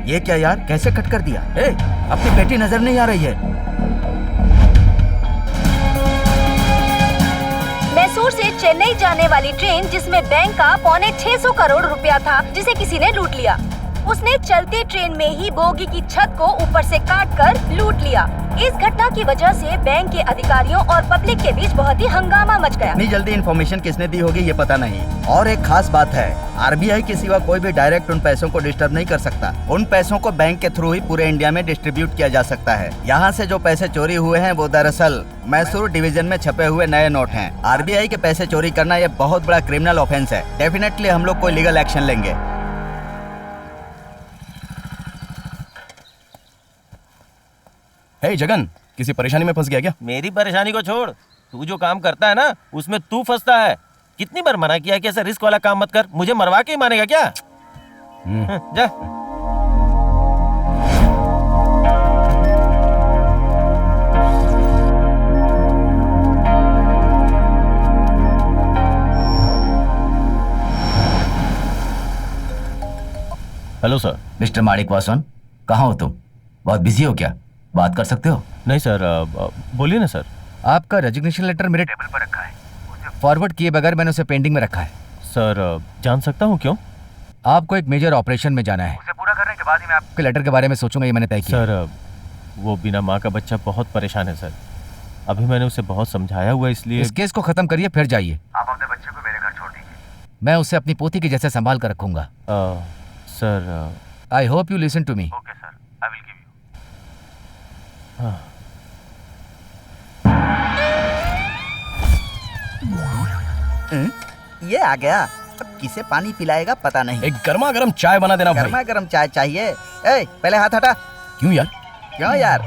ये क्या यार, कैसे कट कर दिया? अपनी बेटी नजर नहीं आ रही है। मैसूर से चेन्नई जाने वाली ट्रेन जिसमें बैंक का 650 करोड़ रुपया था, जिसे किसी ने लूट लिया। उसने चलती ट्रेन में ही बोगी की छत को ऊपर से काट कर लूट लिया। इस घटना की वजह से बैंक के अधिकारियों और पब्लिक के बीच बहुत ही हंगामा मच गया। इतनी जल्दी इन्फॉर्मेशन किसने दी होगी ये पता नहीं। और एक खास बात है, आरबीआई के सिवा कोई भी डायरेक्ट उन पैसों को डिस्टर्ब नहीं कर सकता। उन पैसों को बैंक के थ्रू ही पूरे इंडिया में डिस्ट्रीब्यूट किया जा सकता है। यहाँ से जो पैसे चोरी हुए हैं वो दरअसल मैसूर डिवीजन में छपे हुए नए नोट हैं। आरबीआई के पैसे चोरी करना ये बहुत बड़ा क्रिमिनल ऑफेंस है। डेफिनेटली हम लोग कोई लीगल एक्शन लेंगे। हे जगन, किसी परेशानी में फंस गया क्या? मेरी परेशानी को छोड़, तू जो काम करता है ना उसमें तू फंसता है। कितनी बार मना किया कि ऐसा रिस्क वाला काम मत कर, मुझे मरवा के ही मानेगा क्या? जा। Hello sir. मिस्टर माणिक वासवान, कहाँ हो तुम? बहुत बिजी हो क्या? बात कर सकते हो? नहीं सर, बोलिए ना सर। आपका रेजिग्नेशन लेटर मेरे टेबल पर रखा है। उसे फॉरवर्ड किए बगैर मैंने उसे पेंडिंग में रखा है। सर जान सकता हूँ क्यों? आपको एक मेजर ऑपरेशन में जाना है। उसे पूरा करने के बाद ही मैं आपके लेटर के बारे में सोचूंगा, ये मैंने तय किया। सर वो बिना माँ का बच्चा बहुत परेशान है सर। अभी मैंने उसे बहुत समझाया हुआ, इसलिए इस केस को खत्म करिए फिर जाइए। आप अपने बच्चे को मेरे घर छोड़ दीजिए। मैं उसे अपनी पोती के जैसे संभाल कर रखूंगा। Sir I hope you listen to me. Okay sir, I will give you. ये आ गया। अब किसे पानी पिलाएगा पता नहीं। एक गर्मा गर्म चाय बना देना भाई। गर्मा गर्म चाय चाहिए। पहले हाथ हटा। क्यों यार? क्यों यार?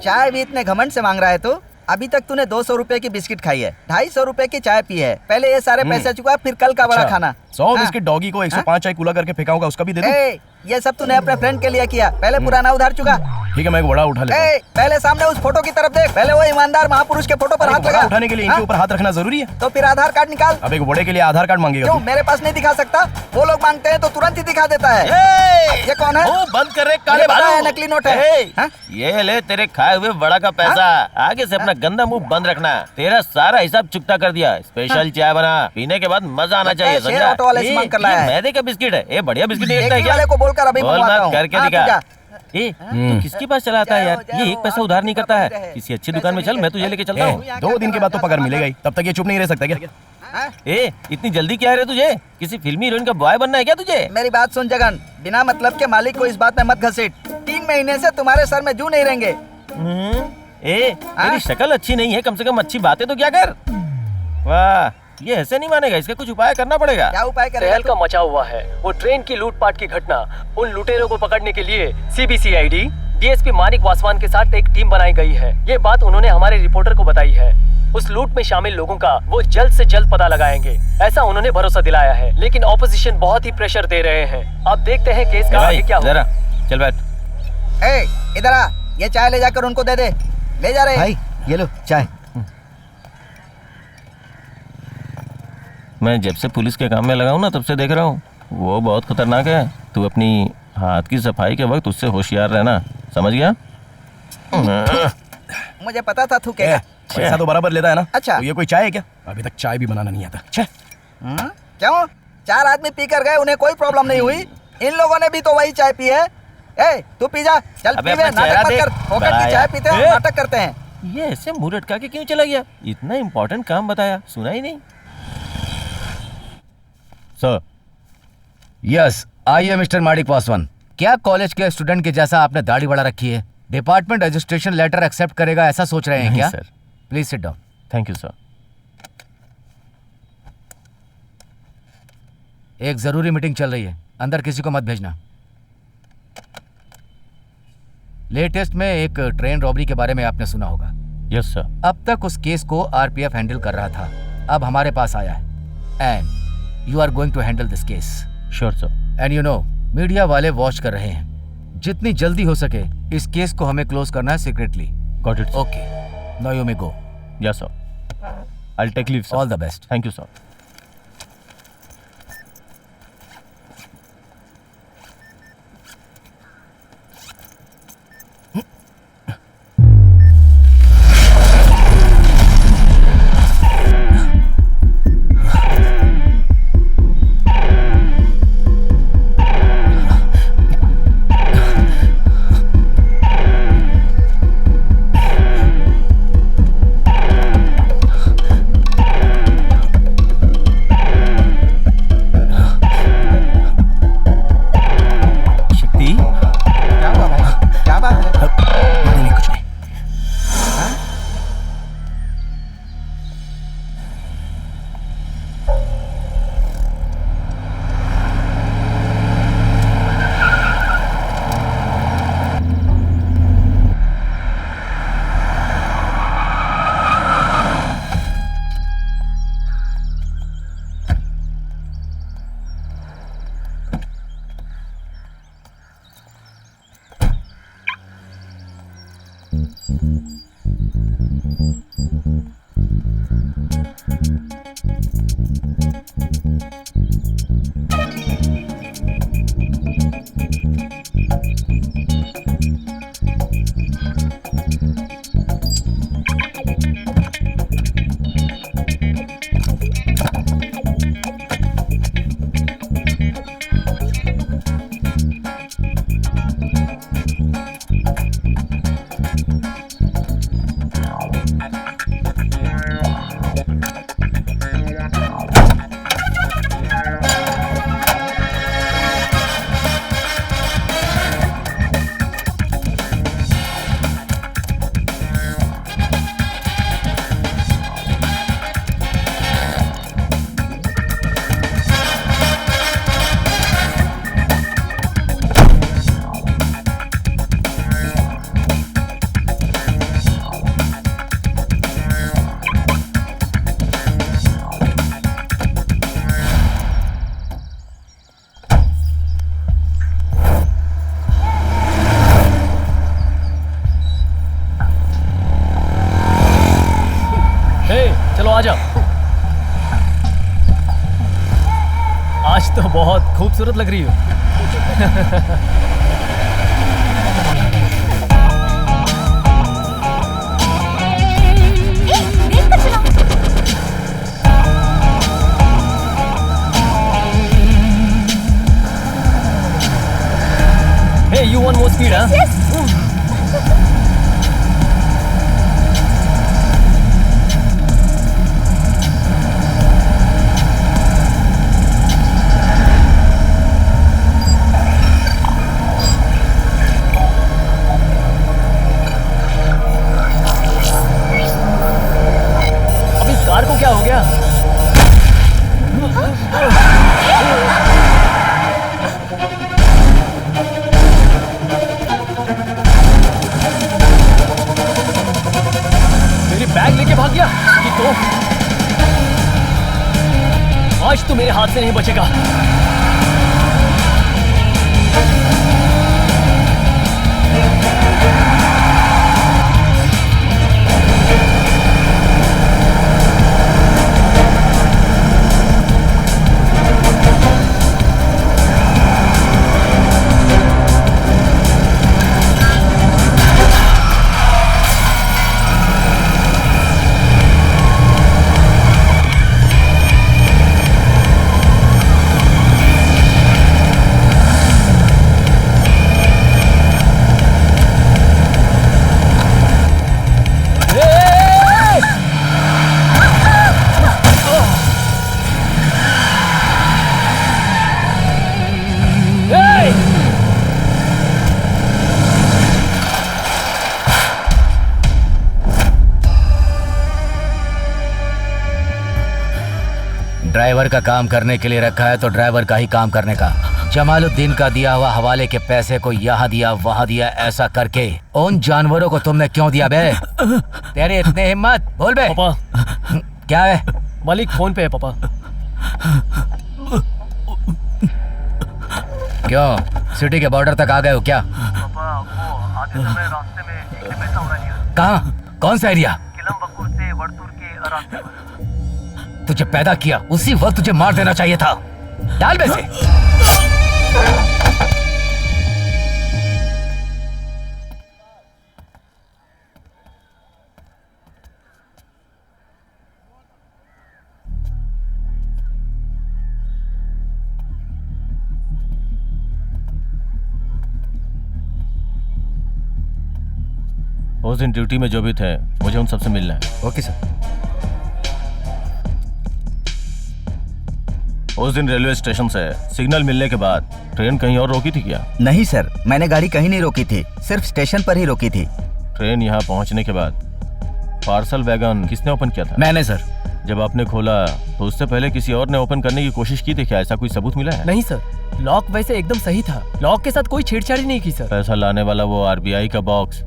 चाय भी इतने घमंड से मांग रहा है तू? अभी तक तूने 200 रुपए की बिस्किट खाई है, 250 रुपए की चाय पी है। पहले ये सारे पैसे चुका, फिर कल का बड़ा खाना। 100 बिस्किट डॉगी को 105 चाय कूला करके फेंकाऊंगा, उसका भी दे दूं? ये सब तूने अपने फ्रेंड के लिए किया। पहले पुराना उधार चुका। ठीक है, मैं एक बड़ा उठा लेता हूं। पहले सामने उस फोटो की तरफ देख। पहले वो ईमानदार महापुरुष के फोटो पर हाथ लगा। उठाने के लिए इनके ऊपर हाथ रखना जरूरी है? तो फिर आधार कार्ड निकाल। अब एक बड़े के लिए आधार कार्ड मांगेगा? क्यों, मेरे पास नहीं दिखा सकता? वो लोग मांगते हैं तो तुरंत ही दिखा देता है। ये कौन है? वो बंद कर रे काले भालू। नकली नोट है। ये ले तेरे खाए हुए बड़ा का पैसा। आगे से अपना गंदा मुंह बंद रखना। तेरा सारा हिसाब चुकता कर दिया। स्पेशल चाय बना, पीने के बाद मजा आना चाहिए, समझा? मैदे का बिस्किट है, ये बढ़िया बिस्किट देखता है क्या? को बोलकर अभी करके दिखा। तू किसके पास चलाता है यार? ये एक पैसा उधार नहीं करता है। किसी अच्छी दुकान में चल, मैं तुझे लेके चलता हूँ। 2 दिन के बाद तो पगार मिलेगा ही, तब तक ये चुप नहीं रह सकता क्या? इतनी जल्दी क्या है तुझे? किसी फिल्मी हीरोइन का बॉय बनना है क्या तुझे? मेरी बात सुन जगन, बिना मतलब के मालिक को इस बात में मत घसीट। 3 महीने से तुम्हारे सर में जू नहीं रहेंगे। तेरी शक्ल अच्छी नहीं है, कम से कम अच्छी बातें तो क्या कर। वाह, ये ऐसे नहीं मानेगा, इसका कुछ उपाय करना पड़ेगा। क्या उपाय करेगा? का मचा हुआ है वो ट्रेन की लूटपाट की घटना। उन लुटेरों को पकड़ने के लिए सीबीसीआईडी डीएसपी माणिक वासवान के साथ एक टीम बनाई गई है। ये बात उन्होंने हमारे रिपोर्टर को बताई है। उस लूट में शामिल लोगों का वो जल्द से जल्द पता लगाएंगे, ऐसा उन्होंने भरोसा दिलाया है। लेकिन ऑपोजिशन बहुत ही प्रेशर दे रहे हैं। अब देखते हैं केस का आगे क्या होगा। चल बैठ। इधर आ, ये चाय ले जाकर उनको दे दे। ले जा रहे भाई, ये लो चाय। मैं जब से पुलिस के काम में लगा हूँ ना, तब से देख रहा हूँ वो बहुत खतरनाक है। तू अपनी हाथ की सफाई के वक्त उससे होशियार रहना, समझ गया? मुझे पता था तू क्या। पैसा तो बराबर लेता है ना? अच्छा, तो ये कोई चाय है क्या? अभी तक चाय भी बनाना नहीं आता। क्यों? 4 आदमी पी कर गए, उन्हें कोई प्रॉब्लम नहीं हुई। इन लोगों ने भी तो वही चाय पी है। ए तू पी जा, चल अबे पी, अपना नाटक चेहरा मत देख, कर, फोकट बड़ा की चाय यार। पीते हैं, नाटक करते हैं। ये ऐसे मुंह लटका के क्यों चला गया? इतना इम्पोर्टेंट काम बताया, सुना ही नहीं। सर यस, आइए मिस्टर माणिक पासवान। क्या कॉलेज के स्टूडेंट के जैसा आपने दाढ़ी बढ़ा रखी है? डिपार्टमेंट रजिस्ट्रेशन लेटर एक्सेप्ट करेगा ऐसा सोच रहे हैं नहीं, क्या? Sir. Please sit down. Thank you sir. एक जरूरी मीटिंग चल रही है, अंदर किसी को मत भेजना। लेटेस्ट में एक ट्रेन रॉबरी के बारे में आपने सुना होगा। Yes sir. अब तक उस केस को आरपीएफ हैंडल कर रहा था, अब हमारे पास आया है and you are going to handle this case. Sure sir. And you know, media वाले वॉच कर रहे हैं, जितनी जल्दी हो सके इस केस को हमें क्लोज करना है secretly. Got it. Okay, now you may go. Yes sir. I will take leave sir. All the best. Thank you sir. आज तो बहुत खूबसूरत लग रही हो। Hey, you want more speed, huh? Yes. अब इस कार को क्या हो गया? मेरी बैग लेके भाग गया कि तो आज तो मेरे हाथ से नहीं बचेगा। ड्राइवर का काम करने के लिए रखा है तो ड्राइवर का ही काम करने का। जमालुद्दीन का दिया हुआ हवाले के पैसे को यहाँ दिया वहाँ दिया ऐसा करके उन जानवरों को तुमने क्यों दिया बे? तेरी इतनी हिम्मत, बोल बे। पापा क्या है? मालिक फोन पे है पापा। क्यों सिटी के बॉर्डर तक आ गए हो क्या? पापा वो आते समय रास्ते में एक ने पैसा उड़ा लिया। कहाँ? कौन सा एरिया? किलम बक्कुर से वर्तुर के रास्ते पर। तुझे पैदा किया उसी वक्त तुझे मार देना चाहिए था। डाल पैसे। उस दिन ड्यूटी में जो भी थे मुझे उन सबसे मिलना है। Okay sir. उस दिन रेलवे स्टेशन से सिग्नल मिलने के बाद ट्रेन कहीं और रोकी थी क्या? नहीं सर, मैंने गाड़ी कहीं नहीं रोकी थी, सिर्फ स्टेशन पर ही रोकी थी। ट्रेन यहाँ पहुँचने के बाद पार्सल वैगन किसने ओपन किया था? मैंने सर। जब आपने खोला तो उससे पहले किसी और ने ओपन करने की कोशिश की थी क्या? ऐसा कोई सबूत मिला है? नहीं सर, लॉक वैसे एकदम सही था। लॉक के साथ कोई छेड़छाड़ी नहीं की सर। पैसा लाने वाला वो आरबीआई का बॉक्स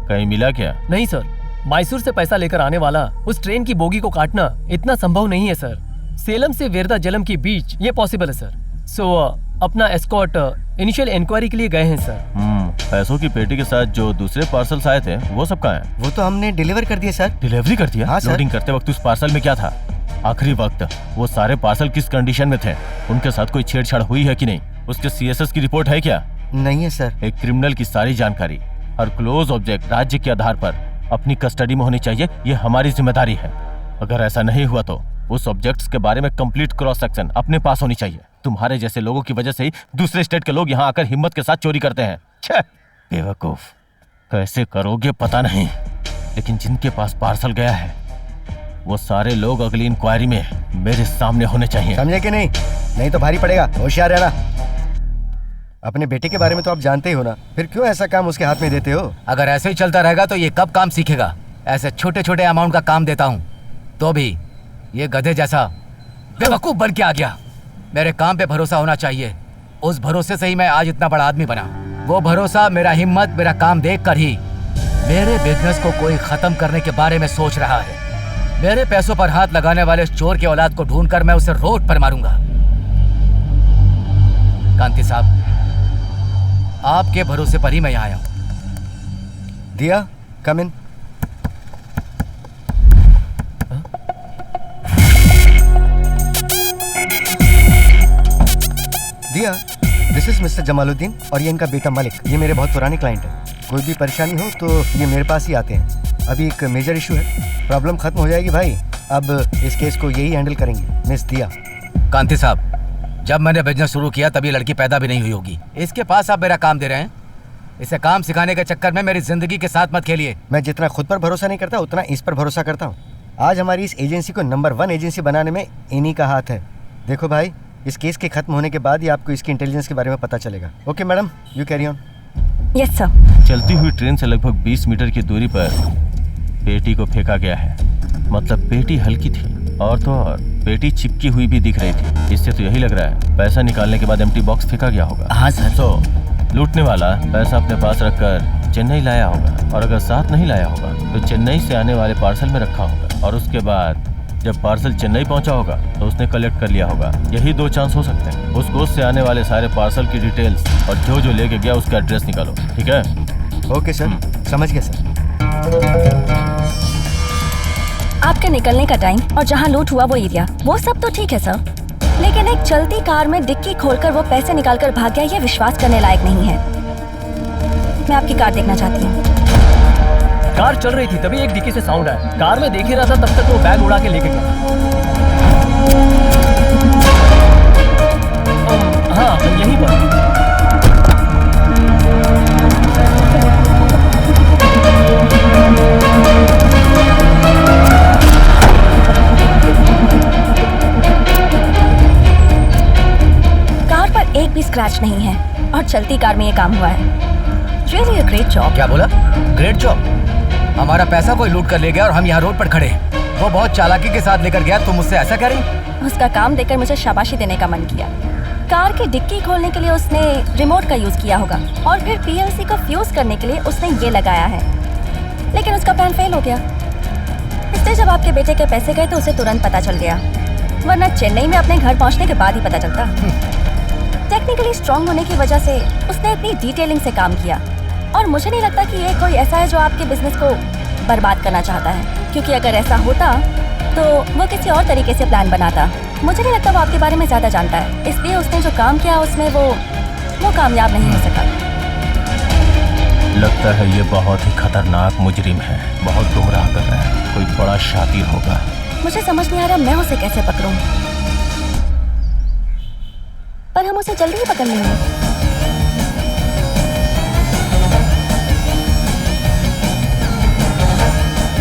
कहीं मिला क्या? नहीं सर, मैसूर से पैसा लेकर आने वाला उस ट्रेन की बोगी को काटना इतना संभव नहीं है सर। सेलम से वेरदा जलम के बीच ये पॉसिबल है सर। सो अपना एस्कॉर्ट इनिशियल इंक्वायरी के लिए गए हैं सर। पैसों की पेटी के साथ जो दूसरे पार्सल्स आए थे वो सब कहाँ हैं? वो तो हमने डिलीवर कर दिए सर। डिलीवरी कर दिया? हाँ सर। लोडिंग करते वक्त उस पार्सल में क्या था? आखिरी वक्त वो सारे पार्सल किस कंडीशन में थे? उनके साथ कोई छेड़छाड़ हुई है कि नहीं? उसके सीएसएस की रिपोर्ट है क्या? नहीं है सर। एक क्रिमिनल की सारी जानकारी हर क्लोज ऑब्जेक्ट राज्य के आधार पर अपनी कस्टडी में होनी चाहिए। ये हमारी जिम्मेदारी है। अगर ऐसा नहीं हुआ तो उस ऑब्जेक्ट्स के बारे में कंप्लीट क्रॉस सेक्शन अपने पास होनी चाहिए। तुम्हारे जैसे लोगों की वजह से ही दूसरे स्टेट के लोग यहाँ आकर हिम्मत के साथ चोरी करते हैं। छे बेवकूफ, कैसे करोगे पता नहीं, लेकिन जिनके पास पार्सल गया है वो सारे लोग अगली इंक्वायरी में मेरे सामने होने चाहिए। समझे कि नहीं? नहीं तो भारी पड़ेगा। होशियार रहना। अपने बेटे के बारे में तो आप जानते ही हो ना, फिर क्यों ऐसा काम उसके हाथ में देते हो? अगर ऐसे ही चलता रहेगा तो ये कब काम सीखेगा? ऐसे छोटे छोटे अमाउंट का काम देता हूँ तो भी ये गधे जैसा बेवकूफ बन के आ गया। मेरे काम पे भरोसा होना चाहिए। उस भरोसे से ही मैं आज इतना बड़ा आदमी बना। वो भरोसा मेरा हिम्मत, मेरा काम देख कर ही मेरे बिजनेस को कोई खत्म करने के बारे में सोच रहा है। मेरे पैसों पर हाथ लगाने वाले चोर के औलाद को ढूंढकर मैं उसे रोड पर मारूंगा। कांति साहब, आपके भरोसे पर ही मैं यहाँ आया हूँ। दिया, कम इन। दिया, दिस इज मिस्टर जमालुद्दीन और ये इनका बेटा मलिक। ये मेरे बहुत पुराने क्लाइंट हैं। कोई भी परेशानी हो तो ये मेरे पास ही आते हैं। अभी एक मेजर इशू है, प्रॉब्लम खत्म हो जाएगी भाई। अब इस केस को यही हैंडल करेंगे मिस दिया। कांति साहब, जब मैंने बिजनेस शुरू किया तभी लड़की पैदा भी नहीं हुई होगी। इसके पास आप मेरा काम दे रहे हैं। इसे काम सिखाने के चक्कर में मेरी जिंदगी के साथ मत खेलिए। मैं जितना खुद पर भरोसा नहीं करता उतना इस पर भरोसा करता हूँ। आज हमारी इस एजेंसी को नंबर 1 एजेंसी बनाने में इन्हीं का हाथ है। देखो भाई, इस केस के खत्म होने के बाद ही आपको इसकी इंटेलिजेंस के बारे में पता चलेगा। Okay madam, you carry on. Yes sir. चलती हुई ट्रेन से लगभग 20 मीटर की दूरी पर पेटी को फेंका गया है। मतलब पेटी हल्की थी और तो और पेटी चिपकी हुई भी दिख रही थी। इससे तो यही लग रहा है पैसा निकालने के बाद एम्प्टी बॉक्स फेंका गया होगा। हाँ सर। तो लूटने वाला पैसा अपने पास रखकर चेन्नई लाया होगा, और अगर साथ नहीं लाया होगा तो चेन्नई से आने वाले पार्सल में रखा होगा, और उसके बाद जब पार्सल चेन्नई पहुंचा होगा तो उसने कलेक्ट कर लिया होगा। यही 2 चांस हो सकते हैं। उस कोच से आने वाले सारे पार्सल की डिटेल्स और जो लेके गया उसका एड्रेस निकालो। ठीक है? ओके सर, समझ गया सर। आपके निकलने का टाइम और जहाँ लूट हुआ वो एरिया, वो सब तो ठीक है सर, लेकिन एक चलती कार में डिक्की खोलकर वो पैसे निकालकर भाग गया, ये विश्वास करने लायक नहीं है। मैं आपकी कार देखना चाहती हूँ। कार चल रही थी तभी एक डिक्की से साउंड आया। कार में देख ही रहा था, तब तक वो बैग उड़ा के लेके गया। हाँ, यहीं पर। कार पर एक भी स्क्रैच नहीं है और चलती कार में ये काम हुआ है। Really a great job. क्या बोला? Great job. हमारा पैसा कोई लूट कर ले गया और हम यहाँ रोड पर खड़े हैं। वो बहुत चालाकी के साथ लेकर गया, तुम मुझसे ऐसा कह रही? उसका काम देखकर मुझे शाबाशी देने का मन किया। कार की डिक्की खोलने के लिए उसने रिमोट का यूज किया होगा और फिर पीएलसी को फ्यूज करने के लिए उसने ये लगाया है, लेकिन उसका प्लान फेल हो गया। इसलिए जब आपके बेटे के पैसे गए तो उसे तुरंत पता चल गया, वरना चेन्नई में अपने घर पहुंचने के बाद ही पता चलता। टेक्निकली स्ट्रांग होने की वजह से उसने इतनी डिटेलिंग से काम किया और मुझे नहीं लगता कि ये कोई ऐसा है जो आपके बिजनेस को बर्बाद करना चाहता है, क्योंकि अगर ऐसा होता तो वो किसी और तरीके से प्लान बनाता। मुझे नहीं लगता वो आपके बारे में ज्यादा जानता है, इसलिए उसने जो काम किया उसमें वो कामयाब नहीं हो सका। लगता है ये बहुत ही खतरनाक मुजरिम है, बहुत गुमराह कर रहा है, कोई बड़ा शातिर होगा। मुझे समझ नहीं आ रहा मैं उसे कैसे पकड़ूं, पर हम उसे जल्दी ही पकड़ लेंगे।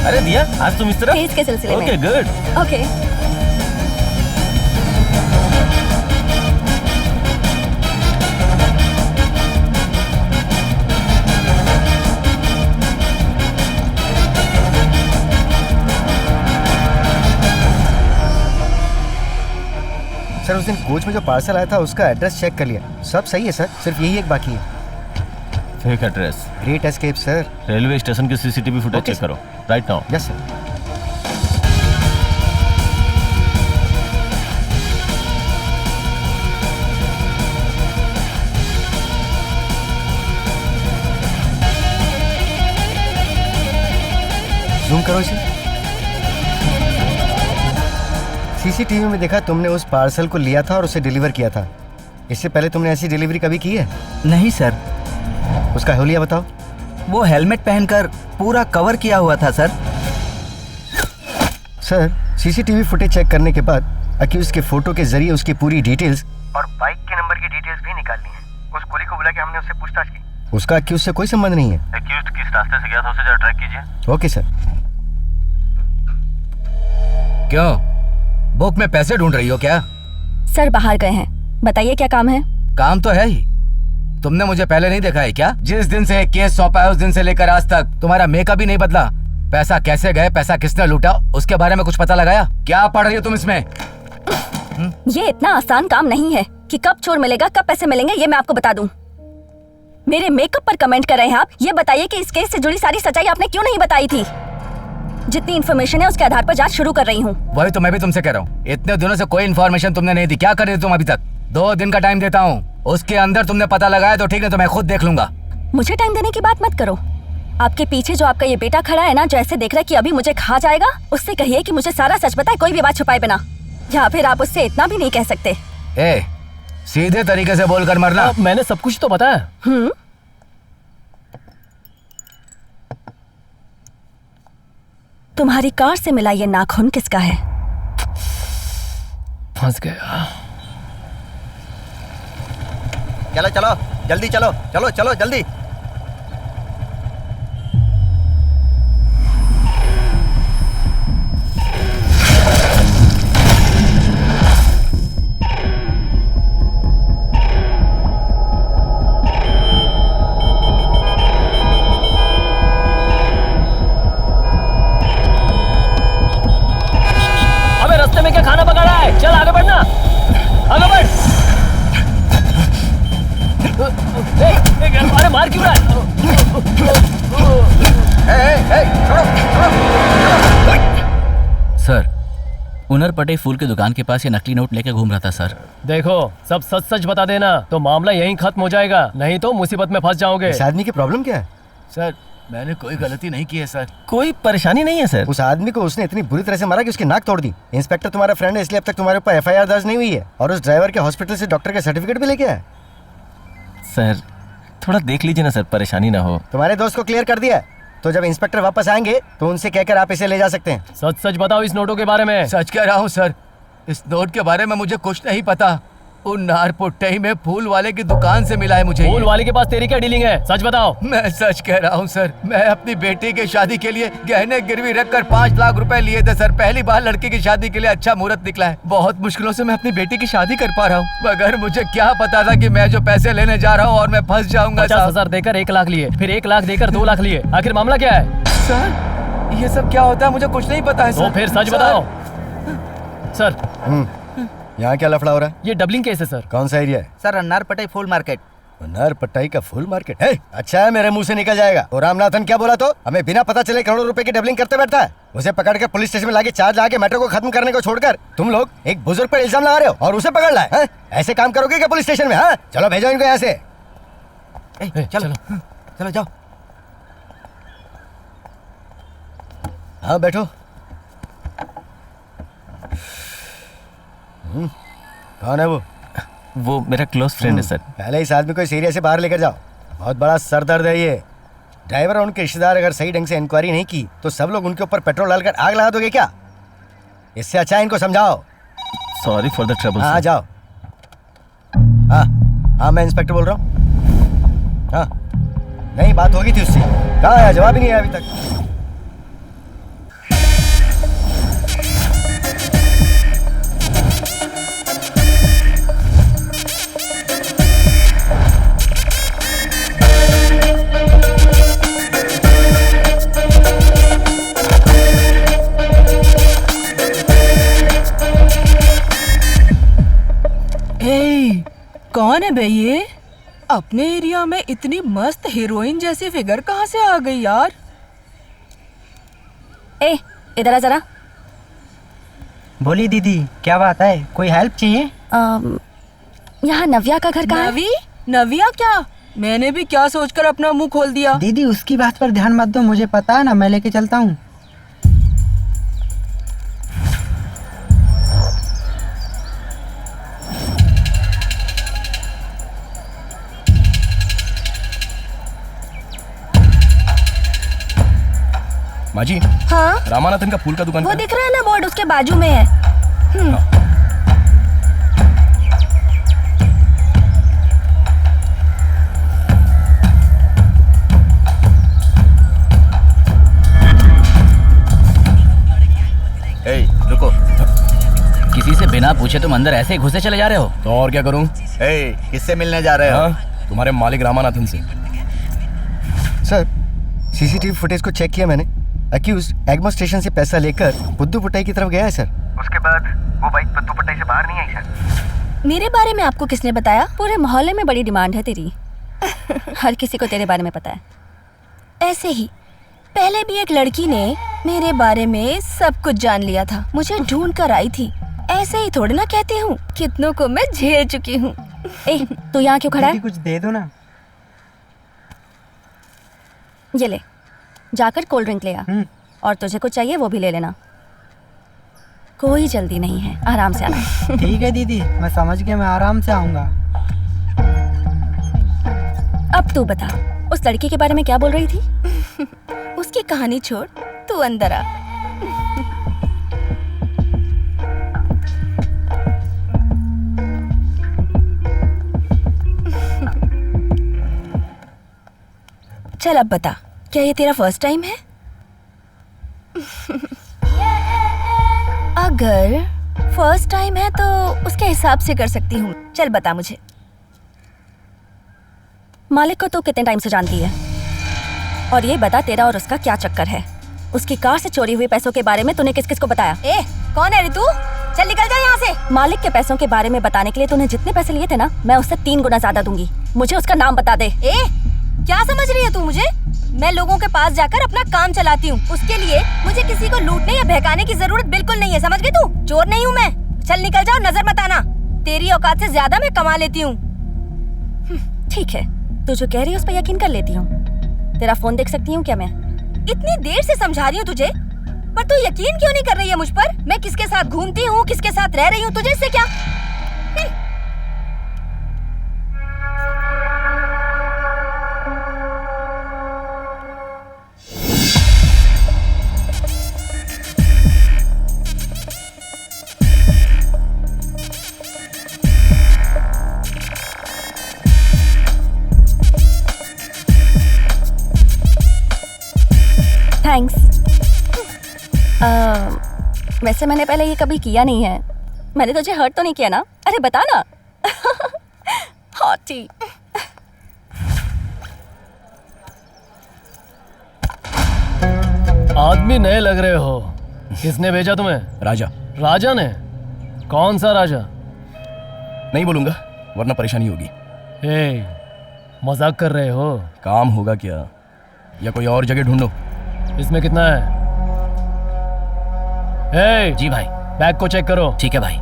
अरे दिया, आज तुम इस तरह? केस के सिलसिले में। Okay, good. ओके। सर उस दिन कोच में जो पार्सल आया था उसका एड्रेस चेक कर लिया, सब सही है सर, सिर्फ यही एक बाकी है। Fake address. Great escape sir. Railway station की सीसीटीवी फुटेज Okay, चेक करो right now. Yes sir. Zoom करो इसे। सीसीटीवी में देखा तुमने उस पार्सल को लिया था और उसे डिलीवर किया था। इससे पहले तुमने ऐसी डिलीवरी कभी की है? नहीं सर, उसका हुलिया बताओ। वो हेलमेट पहनकर पूरा कवर किया हुआ था sir. Sir CCTV footage check करने के बाद अक्यूज के फोटो के जरिए उसकी पूरी डिटेल्स और बाइक के नंबर की डिटेल्स भी निकालनी है। उस कुली को बुला के हमने उससे पूछताछ की। उसका अक्यूज से कोई संबंध नहीं है। एक्यूज्ड किस रास्ते से गया था उसे जरा ट्रैक कीजिए। Okay sir. क्यों, बुक में पैसे ढूंढ रही हो क्या? सर बाहर गए हैं, बताइए क्या काम है? काम तो है ही, तुमने मुझे पहले नहीं देखा है क्या? जिस दिन से केस सौंपा है उस दिन से लेकर आज तक तुम्हारा मेकअप भी नहीं बदला। पैसा कैसे गए, पैसा किसने लूटा, उसके बारे में कुछ पता लगाया? क्या पढ़ रही हो तुम इसमें? ये इतना आसान काम नहीं है कि कब चोर मिलेगा कब पैसे मिलेंगे ये मैं आपको बता दूं। मेरे मेकअप पर कमेंट कर रहे हैं आप? ये बताइए कि इस केस से जुड़ी सारी सच्चाई आपने क्यों नहीं बताई थी? जितनी इन्फॉर्मेशन है उसके आधार पर जांच शुरू कर रही हूँ। वही तो मैं भी तुमसे कह रहा हूँ, इतने दिनों से कोई इन्फॉर्मेशन तुमने नहीं दी। क्या कर रही तुम अभी तक? 2 दिन का टाइम देता हूँ, उसके अंदर तुमने पता लगाया तो ठीक है, तो मैं खुद देख लूंगा। मुझे टाइम देने की बात मत करो। आपके पीछे जो आपका ये बेटा खड़ा है ना, जो ऐसे देख रहा है कि अभी मुझे खा जाएगा, उससे कहिए कि मुझे सारा सच बताए, कोई भी बात छुपाए बिना। या फिर आप उससे इतना भी नहीं कह सकते। ए, सीधे तरीके से बोलकर मरना। मैंने सब कुछ तो बताया। तुम्हारी कार से मिला ये नाखून किसका है? फंस गया। चलो चलो जल्दी, चलो चलो चलो जल्दी। अबे रास्ते में क्या खाना पका रहा है? चल आगे बढ़ना, आगे बढ़। अरे मार क्यों रहा है? सर, उनरपटे फूल की दुकान के पास ये नकली नोट लेके घूम रहा था सर। देखो, सब सच सच बता देना तो मामला यहीं खत्म हो जाएगा, नहीं तो मुसीबत में फंस जाओगे। इस आदमी की प्रॉब्लम क्या है? सर मैंने कोई गलती नहीं की है सर। कोई परेशानी नहीं है सर। उस आदमी को उसने इतनी बुरी तरह से मारा कि उसकी नाक तोड़ दी। इंस्पेक्टर तुम्हारा फ्रेंड है, इसलिए अब तक तुम्हारे ऊपर एफआईआर दर्ज नहीं हुई है, और उस ड्राइवर के हॉस्पिटल से डॉक्टर का सर्टिफिकेट भी लेके आया। सर थोड़ा देख लीजिए ना सर, परेशानी ना हो। तुम्हारे दोस्त को क्लियर कर दिया है, तो जब इंस्पेक्टर वापस आएंगे तो उनसे कहकर आप इसे ले जा सकते हैं। सच सच बताओ इस नोटों के बारे में। सच कह रहा हूँ सर, इस नोट के बारे में मुझे कुछ नहीं पता। उन नारपुट्टई में फूल वाले की दुकान से मिला है मुझे। फूल वाले के पास तेरी क्या डीलिंग है? सच बताओ। मैं सच कह रहा हूँ सर, मैं अपनी बेटी की शादी के लिए गहने गिरवी रखकर 5 लाख रुपए लिए थे सर। पहली बार लड़की की शादी के लिए अच्छा मुहूर्त निकला है। बहुत मुश्किलों से मैं अपनी बेटी की शादी कर पा रहा हूँ, मगर मुझे क्या पता था कि मैं जो पैसे लेने जा रहा हूँ और मैं फंस जाऊंगा। 50,000 देकर 1 लाख लिए, फिर 1 लाख देकर 2 लाख लिए, आखिर मामला क्या है? सर ये सब क्या होता है मुझे कुछ नहीं पता है तो फिर सच बताओ सर। यहाँ क्या लफड़ा हो रहा है? ये डबलिंग केस है सर। कौन सा एरिया है? सर अन्नार पटाई फूल मार्केट। अन्नार पट्टाई का फुल मार्केट है? अच्छा है, मेरे मुंह से निकल जाएगा। और रामनाथन क्या बोला? तो हमें बिना पता चले करोड़ों रुपए की डबलिंग करते बैठता है। उसे पकड़ के पुलिस स्टेशन में लाके चार्ज लगा के मैटर को खत्म करने को छोड़कर तुम लोग एक बुजुर्ग पर इल्जाम लगा रहे हो और उसे पकड़ लाए हैं? ऐसे काम करोगे क्या पुलिस स्टेशन में? हाँ चलो भेजो इनको यहाँ से। चलो चलो जाओ। हाँ बैठो। कौन है वो मेरा क्लोज फ्रेंड है सर। पहले इस आदमी को इस एरिया से बाहर लेकर जाओ, बहुत बड़ा सर दर्द है ये। ड्राइवर और उनके रिश्तेदार अगर सही ढंग से इंक्वायरी नहीं की तो सब लोग उनके ऊपर पेट्रोल डालकर आग लगा दोगे क्या? इससे अच्छा है इनको समझाओ। Sorry for the trouble. हाँ जाओ। हाँ मैं इंस्पेक्टर बोल रहा हूँ। हाँ नहीं, बात होगी थी उससे, कहाँ है? जवाब ही नहीं आया अभी तक। कौन है बे ये? अपने एरिया में इतनी मस्त हीरोइन जैसी फिगर कहाँ से आ गई यार? ए इधर आ जरा। बोली दीदी, क्या बात है? कोई हेल्प चाहिए? यहाँ नव्या का घर कहाँ है? नव्या क्या? मैंने भी क्या सोचकर अपना मुंह खोल दिया। दीदी उसकी बात पर ध्यान मत दो, मुझे पता है ना, मैं लेके चलता हूँ। माजी, हाँ रामानाथन का फूल का दुकान वो दिख रहा है ना बोर्ड, उसके बाजू में है। ए, रुको। किसी से बिना पूछे तुम अंदर ऐसे ही घुसे चले जा रहे हो? तो और क्या करूं? ए, किससे मिलने जा रहे हो? तुम्हारे मालिक रामानाथन से। सर सीसीटीवी फुटेज को चेक किया मैंने। अक्यूज्ड एग्मो स्टेशन से पैसा लेकर बुद्धू पट्टाई की तरफ गया है सर। उसके बाद वो बाइक बुद्धू पट्टाई से बाहर नहीं आई सर। मेरे बारे में आपको किसने बताया? पूरे मोहल्ले में बड़ी डिमांड है तेरी। हर किसी को तेरे बारे में पता है। ऐसे ही पहले भी एक लड़की ने मेरे बारे में सब कुछ जान लिया था, मुझे ढूंढ कर आई थी। ऐसे ही थोड़ी ना कहती हूँ, कितनों को मैं झेल चुकी हूँ। ए तू यहाँ क्यों खड़ा है? कुछ दे दो ना। ये ले, जाकर कोल्ड ड्रिंक ले आ, और तुझे कुछ चाहिए वो भी ले लेना। कोई जल्दी नहीं है, आराम से आना। ठीक है दीदी, मैं समझ गया, मैं आराम से आऊंगा। अब तू बता, उस लड़की के बारे में क्या बोल रही थी? उसकी कहानी छोड़, तू अंदर आ। चल अब बता, क्या ये तेरा फर्स्ट टाइम है? अगर फर्स्ट टाइम है तो उसके हिसाब से कर सकती हूँ। चल बता मुझे। मालिक को तू कितने टाइम से जानती है? और ये बता तेरा और उसका क्या चक्कर है? उसकी कार से चोरी हुए पैसों के बारे में तूने किस किस को बताया? ए, कौन है रे तू? चल निकल जा यहाँ से। मालिक के पैसों के बारे में बताने के लिए तूने जितने पैसे लिए थे ना, मैं उससे 3 गुना ज्यादा दूंगी। मुझे उसका नाम बता दे। ए, क्या समझ रही है तू मुझे? मैं लोगों के पास जाकर अपना काम चलाती हूँ, उसके लिए मुझे किसी को लूटने या बहकाने की जरूरत बिल्कुल नहीं है, समझ गई तू? चोर नहीं हूँ मैं। चल निकल जाओ, नजर मत आना। तेरी औकात से ज्यादा मैं कमा लेती हूँ। ठीक है, तू जो कह रही है उस पर यकीन कर लेती हूँ। तेरा फोन देख सकती हूँ क्या मैं? इतनी देर से समझा रही हूँ तुझे, पर तू यकीन क्यों नहीं कर रही है मुझ पर? मैं किसके साथ घूमती हूँ, किसके साथ रह रही हूँ, तुझे इससे क्या? थैंक्स। वैसे मैंने पहले ये कभी किया नहीं है। मैंने तुझे हर्ट तो नहीं किया ना? अरे बता ना। हॉटी। आज आदमी नए लग रहे हो। किसने भेजा तुम्हें? राजा। राजा ने? कौन सा राजा? नहीं बोलूंगा वरना परेशानी होगी। मजाक कर रहे हो? काम होगा क्या या कोई और जगह ढूंढो। इसमें कितना है? जी भाई। बैग को चेक करो। ठीक है भाई।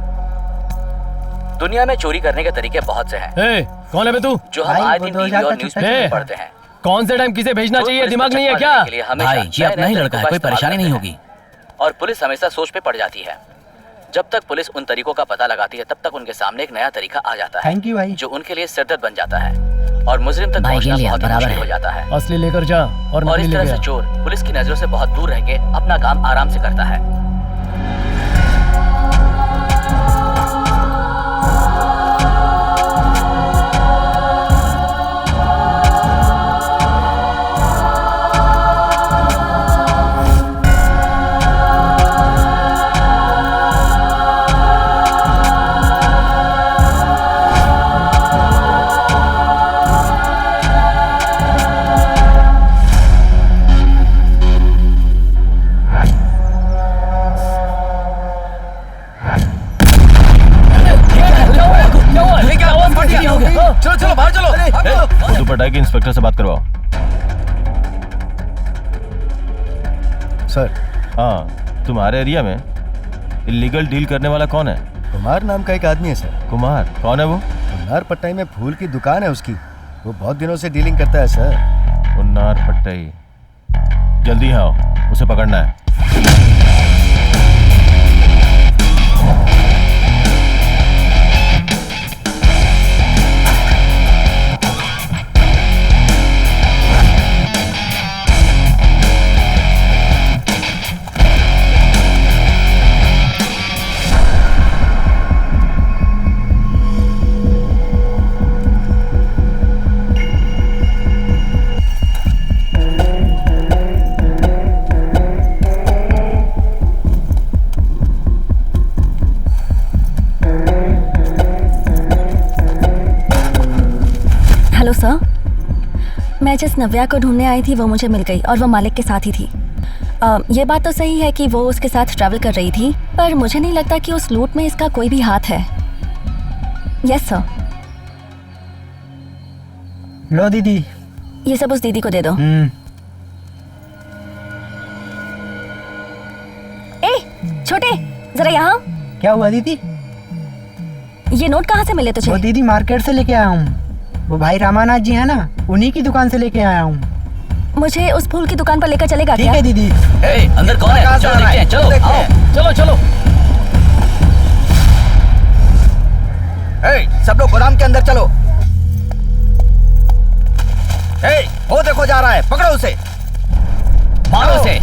दुनिया में चोरी करने के तरीके बहुत से हैं। कौन है बे तू? जो हम आए दिन टीवी और न्यूज़पेपर में पढ़ते हैं। कौन से टाइम किसे भेजना चाहिए दिमाग नहीं है क्या? भाई ये अपना ही लड़का है, कोई परेशानी नहीं होगी। और पुलिस हमेशा सोच पे पड़ जाती है। जब तक पुलिस उन तरीकों का पता लगाती है तब तक उनके सामने एक नया तरीका आ जाता है। थैंक यू भाई। जो उनके लिए सिरदर्द बन जाता है और मुजरिम तक पहुंचना बहुत मुश्किल हो जाता है। असली लेकर जा और इस तरह से चोर पुलिस की नजरों से बहुत दूर रह के अपना काम आराम से करता है। चलो चलो बाहर चलो। उर्दू पटाई के इंस्पेक्टर से बात करवाओ। सर। हाँ, तुम्हारे एरिया में इलीगल डील करने वाला कौन है? कुमार नाम का एक आदमी है सर। कुमार? कौन है वो? उन्नार पट्टाई में फूल की दुकान है उसकी। वो बहुत दिनों से डीलिंग करता है सर। उन्नार पट्टाई। जल्दी आओ, उसे पकड़ना है। हेलो सर, मैं जिस नव्या को ढूंढने आई थी वो मुझे मिल गई और वो मालिक के साथ ही थी। ये बात तो सही है कि वो उसके साथ ट्रैवल कर रही थी, पर मुझे नहीं लगता कि उस लूट में इसका कोई भी हाथ है। Yes sir. लो दीदी, ये सब उस दीदी को दे दो। ए छोटे, जरा यहाँ। क्या हुआ दीदी? ये नोट कहाँ से मिले तुझे? वो दीदी मार्केट से लेके आया हूँ। वो भाई रामानाथ जी है ना, उन्हीं की दुकान से लेके आया हूँ। मुझे उस फूल की दुकान पर लेकर चलेगा ठीक क्या? है दीदी। अंदर कौन है? चलो देखते हैं। चलो आओ, चलो चलो। सब लोग गोदाम के अंदर चलो। वो देखो जा रहा है, पकड़ो उसे, मारो उसे।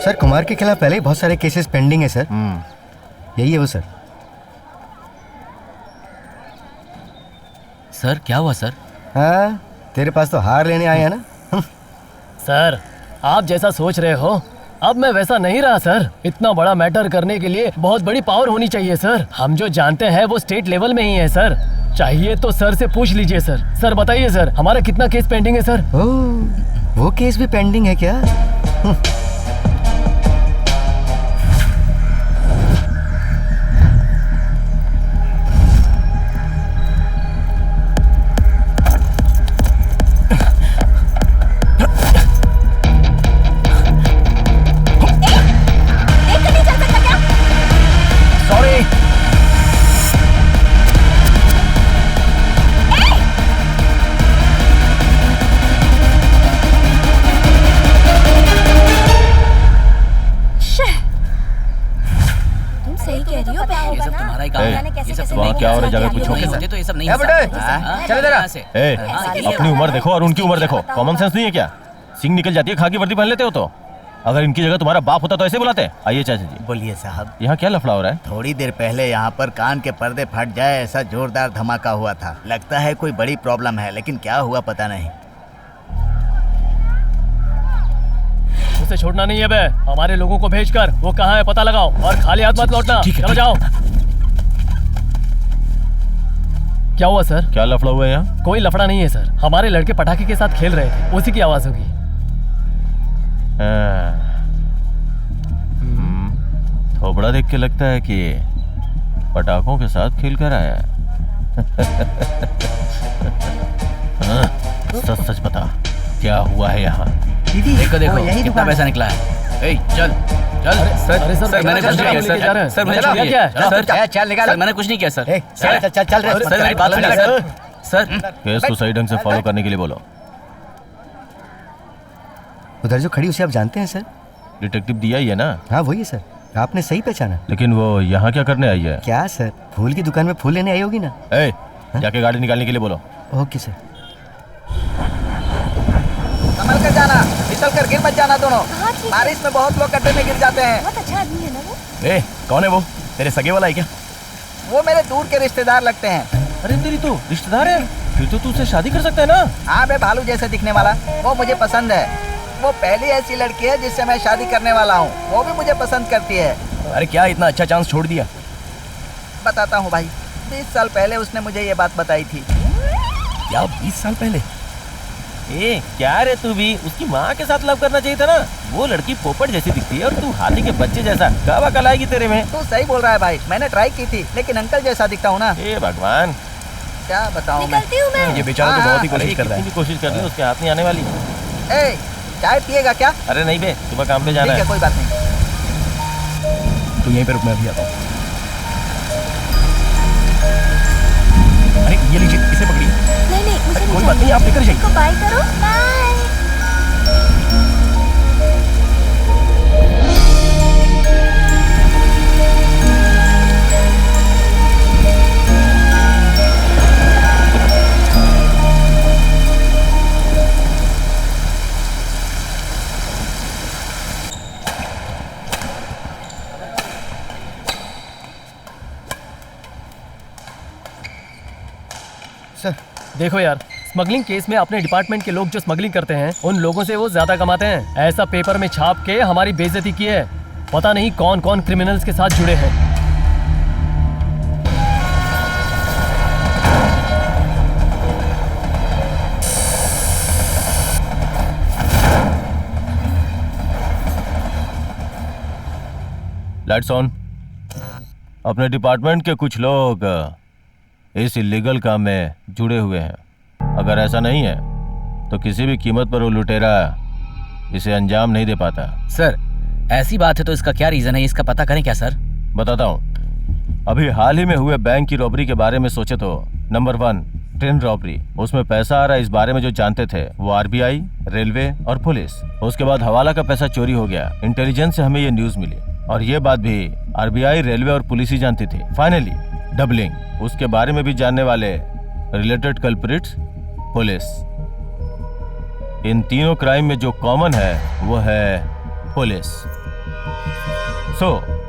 सर कुमार के खिलाफ पहले ही बहुत सारे केसेस पेंडिंग है सर। यही है वो सर। सर क्या हुआ सर? हाँ तेरे पास तो हार लेने आए हैं ना। सर, आप जैसा सोच रहे हो अब मैं वैसा नहीं रहा सर। इतना बड़ा मैटर करने के लिए बहुत बड़ी पावर होनी चाहिए सर। हम जो जानते हैं वो स्टेट लेवल में ही है सर। चाहिए तो सर से पूछ लीजिए सर। सर बताइए सर, हमारा कितना केस पेंडिंग है सर? वो केस भी पेंडिंग है क्या? वहाँ क्या हो रहा है जगह पूछो। मुझे तो ये सब नहीं चलो जरा से। अपनी उम्र देखो और उनकी उम्र देखो, कॉमन सेंस नहीं है क्या? सिंह निकल जाती है, खाकी वर्दी पहन लेते हो तो। अगर इनकी जगह तुम्हारा बाप होता तो ऐसे बुलाते? आइए चाचा जी। बोलिए साहब। यहाँ क्या लफड़ा हो रहा है? थोड़ी देर पहले यहाँ पर कान के पर्दे फट जाए ऐसा जोरदार धमाका हुआ था। लगता है कोई बड़ी प्रॉब्लम है, लेकिन क्या हुआ पता नहीं। उसे छोड़ना नहीं है बे। हमारे लोगों को भेजकर वो कहाँ है पता लगाओ और खाली हाथ मत लौटना। चलो जाओ। क्या हुआ सर? क्या लफड़ा हुआ है यहाँ? कोई लफड़ा नहीं है सर। हमारे लड़के पटाखे के साथ खेल रहे थे, उसी की आवाज होगी। थोबड़ा देख के लगता है कि पटाखों के साथ खेल कर आया है। सच सच बता, क्या हुआ है यहाँ? देखो देखो कितना पैसा निकला है। ए, चल चल। अरे सर मैंने कुछ नहीं किया सर। सर मैंने कुछ नहीं किया। सर चल निकाल। सर मैंने कुछ नहीं किया सर। चल चल चल रहे। सर मेरी बात सुनिए सर। सर केस तो सही ढंग से फॉलो करने के लिए बोलो। उधर जो खड़ी उसे आप जानते हैं सर? डिटेक्टिव दिया ही है ना? हाँ वही है सर, आपने सही पहचाना। लेकिन वो यहाँ क्या करने आई है? क्या सर, फूल की दुकान में फूल लेने आई होगी ना। जाके गाड़ी निकालने के लिए बोलो। Okay sir. संभल कर जाना, फिसल कर गिर मत जाना दोनों। बारिश में बहुत लोग गड्ढे में गिर जाते हैं। बहुत अच्छा आदमी है ना वो। कौन है वो? तेरे सगे वाला है क्या? वो मेरे दूर के रिश्तेदार लगते हैं। अरे तेरी तो रिश्तेदार है, फिर तो तू उससे शादी कर सकता है ना? हाँ बे, भालू जैसे दिखने वाला। वो मुझे पसंद है। वो पहली ऐसी लड़की है जिससे मैं शादी करने वाला हूँ। वो भी मुझे पसंद करती है। अरे क्या इतना अच्छा चांस छोड़ दिया? बताता हूँ भाई। 20 साल पहले उसने मुझे ये बात बताई थी। क्या 20 साल पहले? क्या रे, तू भी उसकी माँ के साथ लव करना चाहिए था ना। वो लड़की पोपट जैसी दिखती है और तू हाथी के बच्चे जैसा। कब अकल आएगी तेरे में? तू सही बोल रहा है भाई, मैंने ट्राई की थी लेकिन अंकल जैसा दिखता हूँ ना। हे भगवान, क्या बताऊँ मैं। ये बेचारा तो बहुत ही कोशिश कर रहा है। कोशिश कर रही, उसके हाथ नहीं आने वाली। चाय पिएगा क्या? अरे नहीं बे, सुबह काम पे जाना है। कोई बात नहीं, तू यहीं पे रुक, मैं अभी आता हूँ। अरे ये लीजिए, इसे पकड़िए। नहीं मुझे कोई बात नहीं, आप लेकर जाइए। बाय करो। बाय। देखो यार, स्मगलिंग केस में अपने डिपार्टमेंट के लोग जो स्मगलिंग करते हैं उन लोगों से वो ज्यादा कमाते हैं। ऐसा पेपर में छाप के हमारी बेइज्जती की है। पता नहीं कौन कौन क्रिमिनल्स के साथ जुड़े हैं। Lights on. अपने डिपार्टमेंट के कुछ लोग इस इलीगल काम में जुड़े हुए हैं। अगर ऐसा नहीं है तो किसी भी कीमत पर वो लुटेरा इसे अंजाम नहीं दे पाता। सर ऐसी बात है तो इसका क्या रीजन है, इसका पता करें क्या सर? बताता हूँ। अभी हाल ही में हुए बैंक की रॉबरी के बारे में सोचे तो नंबर 1 ट्रेन रॉबरी, उसमें पैसा आ रहा है इस बारे में जो जानते थे वो आरबीआई, रेलवे और पुलिस। उसके बाद हवाला का पैसा चोरी हो गया। इंटेलिजेंस से हमें ये न्यूज मिली और ये बात भी आरबीआई, रेलवे और पुलिस ही जानती थी। फाइनली डबलिंग, उसके बारे में भी जानने वाले रिलेटेड कल्प्रिट्स, पुलिस। इन तीनों क्राइम में जो कॉमन है वो है पुलिस।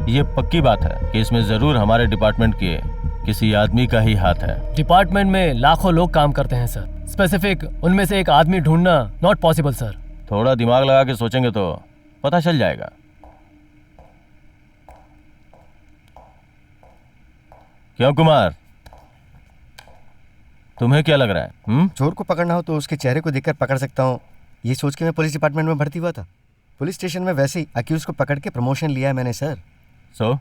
ये पक्की बात है कि इसमें जरूर हमारे डिपार्टमेंट के किसी आदमी का ही हाथ है। डिपार्टमेंट में लाखों लोग काम करते हैं सर। स्पेसिफिक उनमें से एक आदमी ढूंढना नॉट पॉसिबल सर। थोड़ा दिमाग लगा के सोचेंगे तो पता चल जाएगा। क्यों कुमार, तुम्हें क्या लग रहा है? चोर को पकड़ना हो तो उसके चेहरे को देखकर पकड़ सकता हूँ, ये सोच के मैं पुलिस डिपार्टमेंट में भर्ती हुआ था। पुलिस स्टेशन में वैसे ही अक्यूज को पकड़ के प्रमोशन लिया है मैंने सर। सो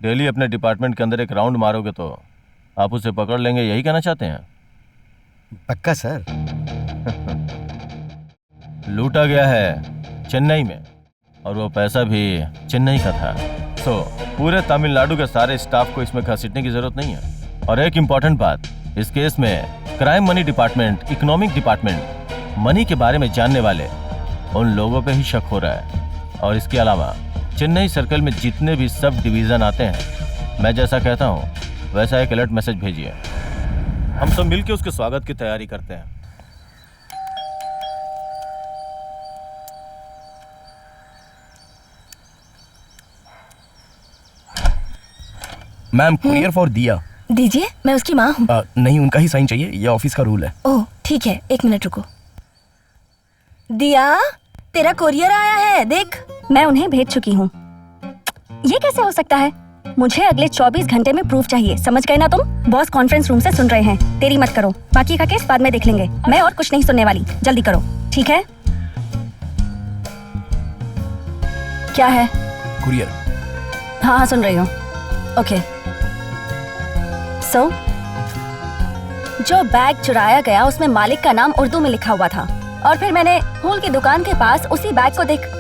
डेली अपने डिपार्टमेंट के अंदर एक राउंड मारोगे तो आप उसे पकड़ लेंगे, यही कहना चाहते हैं? पक्का सर। लूटा गया है चेन्नई में और वो पैसा भी चेन्नई का था। सो पूरे तमिलनाडु के सारे स्टाफ को इसमें घसीटने की जरूरत नहीं है। और एक इम्पॉर्टेंट बात, इस केस में crime money department, economic department, money के बारे में जानने वाले उन लोगों पे ही शक हो रहा है। और इसके अलावा चेन्नई सर्कल में जितने भी सब डिवीज़न आते हैं, मैं जैसा कहता हूँ वैसा एक अलर्ट मैसेज भेजिए। हम सब मिलके उसके स्वागत की तैयारी करते हैं। मैम, कुरियर फॉर दिया। दीजिए, मैं उसकी माँ हूँ। नहीं, उनका ही साइन चाहिए, ये ऑफिस का रूल है। ओह ठीक है, 1 मिनट रुको। दिया, तेरा कोरियर आया है, देख। मैं उन्हें भेज चुकी हूँ। ये कैसे हो सकता है? मुझे अगले 24 घंटे में प्रूफ चाहिए, समझ गए ना तुम? बॉस कॉन्फ्रेंस रूम से सुन रहे हैं, तेरी मत करो, बाकी का केस बाद में देख लेंगे। मैं और कुछ नहीं सुनने वाली, जल्दी करो, ठीक है? क्या है? कुरियर। हाँ हाँ, सुन रही हूँ। ओके। सो जो बैग चुराया गया उसमें मालिक का नाम उर्दू में लिखा हुआ था, और फिर मैंने फूल की दुकान के पास उसी बैग को देख।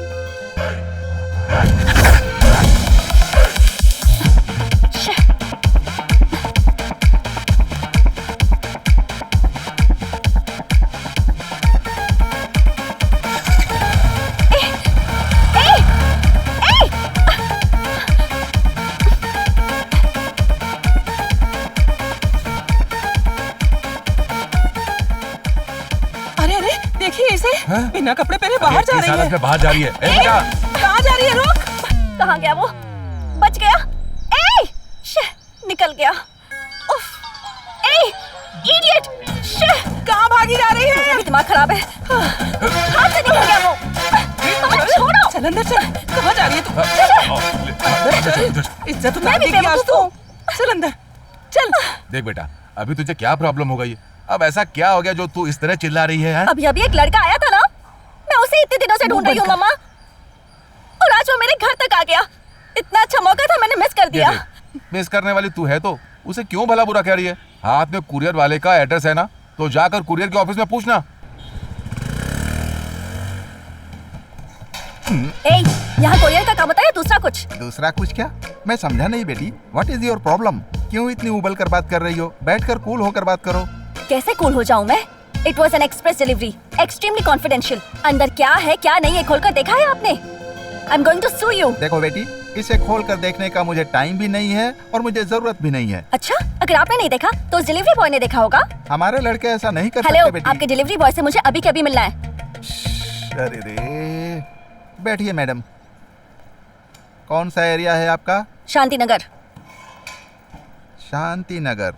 बिना कपड़े पहने बाहर जा रही है। बाहर जा रही है। बेटा, कहाँ जा रही है? रुक। कहाँ गया वो? बच गया? निकल गया। उफ, इडियट! कहाँ भागी जा रही है? दिमाग खराब है। हाथ से निकल गया वो। छोड़ो। चल अंदर चल। कहाँ जा रही है तू? इज्जत उतार देगी आज तू। चल अंदर चल। देख बेटा, अभी तुझे क्या प्रॉब्लम हो गई? अब ऐसा क्या हो गया जो तू इस तरह चिल्ला रही है? अभी एक लड़का आया था ना, मैं उसे इतने दिनों से ढूंढ रही हूँ मम्मा, और आज वो मेरे घर तक आ गया। इतना अच्छा मौका था, मैंने मिस कर दिया। मिस करने वाली तू है तो उसे क्यों भला बुरा कह रही है? हाथ में कुरियर वाले का एड्रेस है ना, तो जाकर कुरियर के ऑफिस में पूछना। यहाँ कुरियर का काम होता है, दूसरा कुछ? दूसरा कुछ क्या? मैं समझा नहीं बेटी। What is your problem? क्यों इतनी उबल कर बात कर रही हो? बैठकर कूल होकर बात करो। कैसे कूल हो जाऊं मैं? It was an express delivery, extremely confidential. अंदर क्या है क्या नहीं, ये खोलकर देखा है आपने? I am going to sue you. देखो बेटी, इसे खोलकर देखने का मुझे टाइम भी नहीं है और मुझे जरूरत भी नहीं है। अच्छा, अगर आपने नहीं देखा तो उस डिलीवरी बॉय ने देखा होगा। हमारे लड़के ऐसा नहीं कर सकते बेटी। आपके डिलीवरी बॉय से मुझे अभी के अभी मिलना है। अरे रे, बैठिए मैडम। कौन सा एरिया है आपका? शांति नगर। शांति नगर।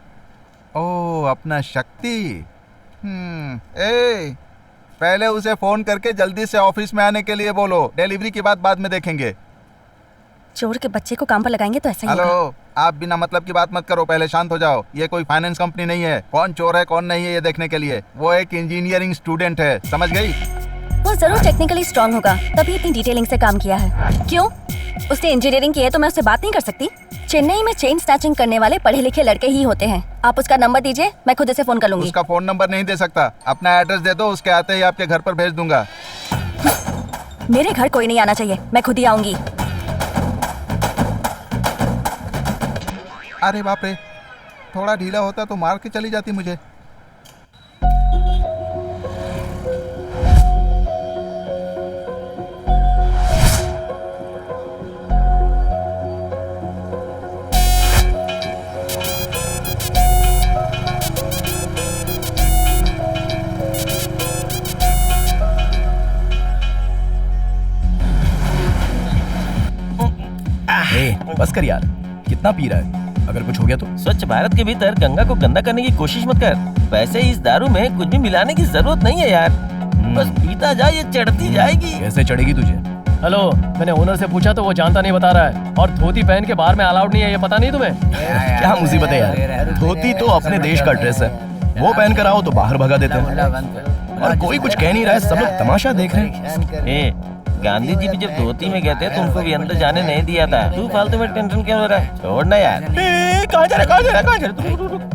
ओह, अपना शक्ति। पहले उसे फोन करके जल्दी से ऑफिस में आने के लिए बोलो। डिलीवरी की बात बाद में देखेंगे। चोर के बच्चे को काम पर लगाएंगे तो ऐसा ही होगा। हेलो, आप बिना मतलब की बात मत करो, पहले शांत हो जाओ। ये कोई फाइनेंस कंपनी नहीं है कौन चोर है कौन नहीं है ये देखने के लिए। वो एक इंजीनियरिंग स्टूडेंट है, समझ गई? वो जरूर टेक्निकली स्ट्रांग होगा, तभी इतनी डिटेलिंग से काम किया है। क्यों? उसने इंजीनियरिंग की है तो मैं उससे बात नहीं कर सकती? चेन्नई में चेन स्नैचिंग करने वाले पढ़े लिखे लड़के ही होते हैं। आप उसका नंबर दीजिए, मैं खुद से फोन कर लूंगी। उसका फोन नंबर नहीं दे सकता, अपना एड्रेस दे दो, उसके आते ही आपके घर पर भेज दूंगा। मेरे घर कोई नहीं आना चाहिए, मैं खुद ही आऊंगी। अरे बाप रे, थोड़ा ढीला होता तो मार के चली जाती मुझे। बस कर यार, कितना पी रहा है? अगर कुछ हो गया तो? स्वच्छ भारत के भीतर गंगा को गंदा करने की कोशिश मत कर। वैसे इस दारू में कुछ भी मिलाने की जरूरत नहीं है यार। बस पीता जा, ये चढ़ती जाएगी। कैसे चढ़ेगी तुझे? हेलो, मैंने ओनर से पूछा तो वो जानता नहीं बता रहा है। और धोती पहन के बाहर में अलाउड नहीं है, ये पता नहीं तुम्हें? क्या मुसीबत है यार, धोती तो अपने देश का ड्रेस है, वो पहन कर आओ तो बाहर भगा देते हैं। और कोई कुछ कह नहीं रहा है, सब लोग तमाशा देख रहे हैं। गांधी जी भी जब धोती में गए थे तो उनको भी अंदर जाने नहीं दिया था। तू फालतू में टेंशन क्यों हो रहा है? छोड़ना यार। कहाँ जा रहा है?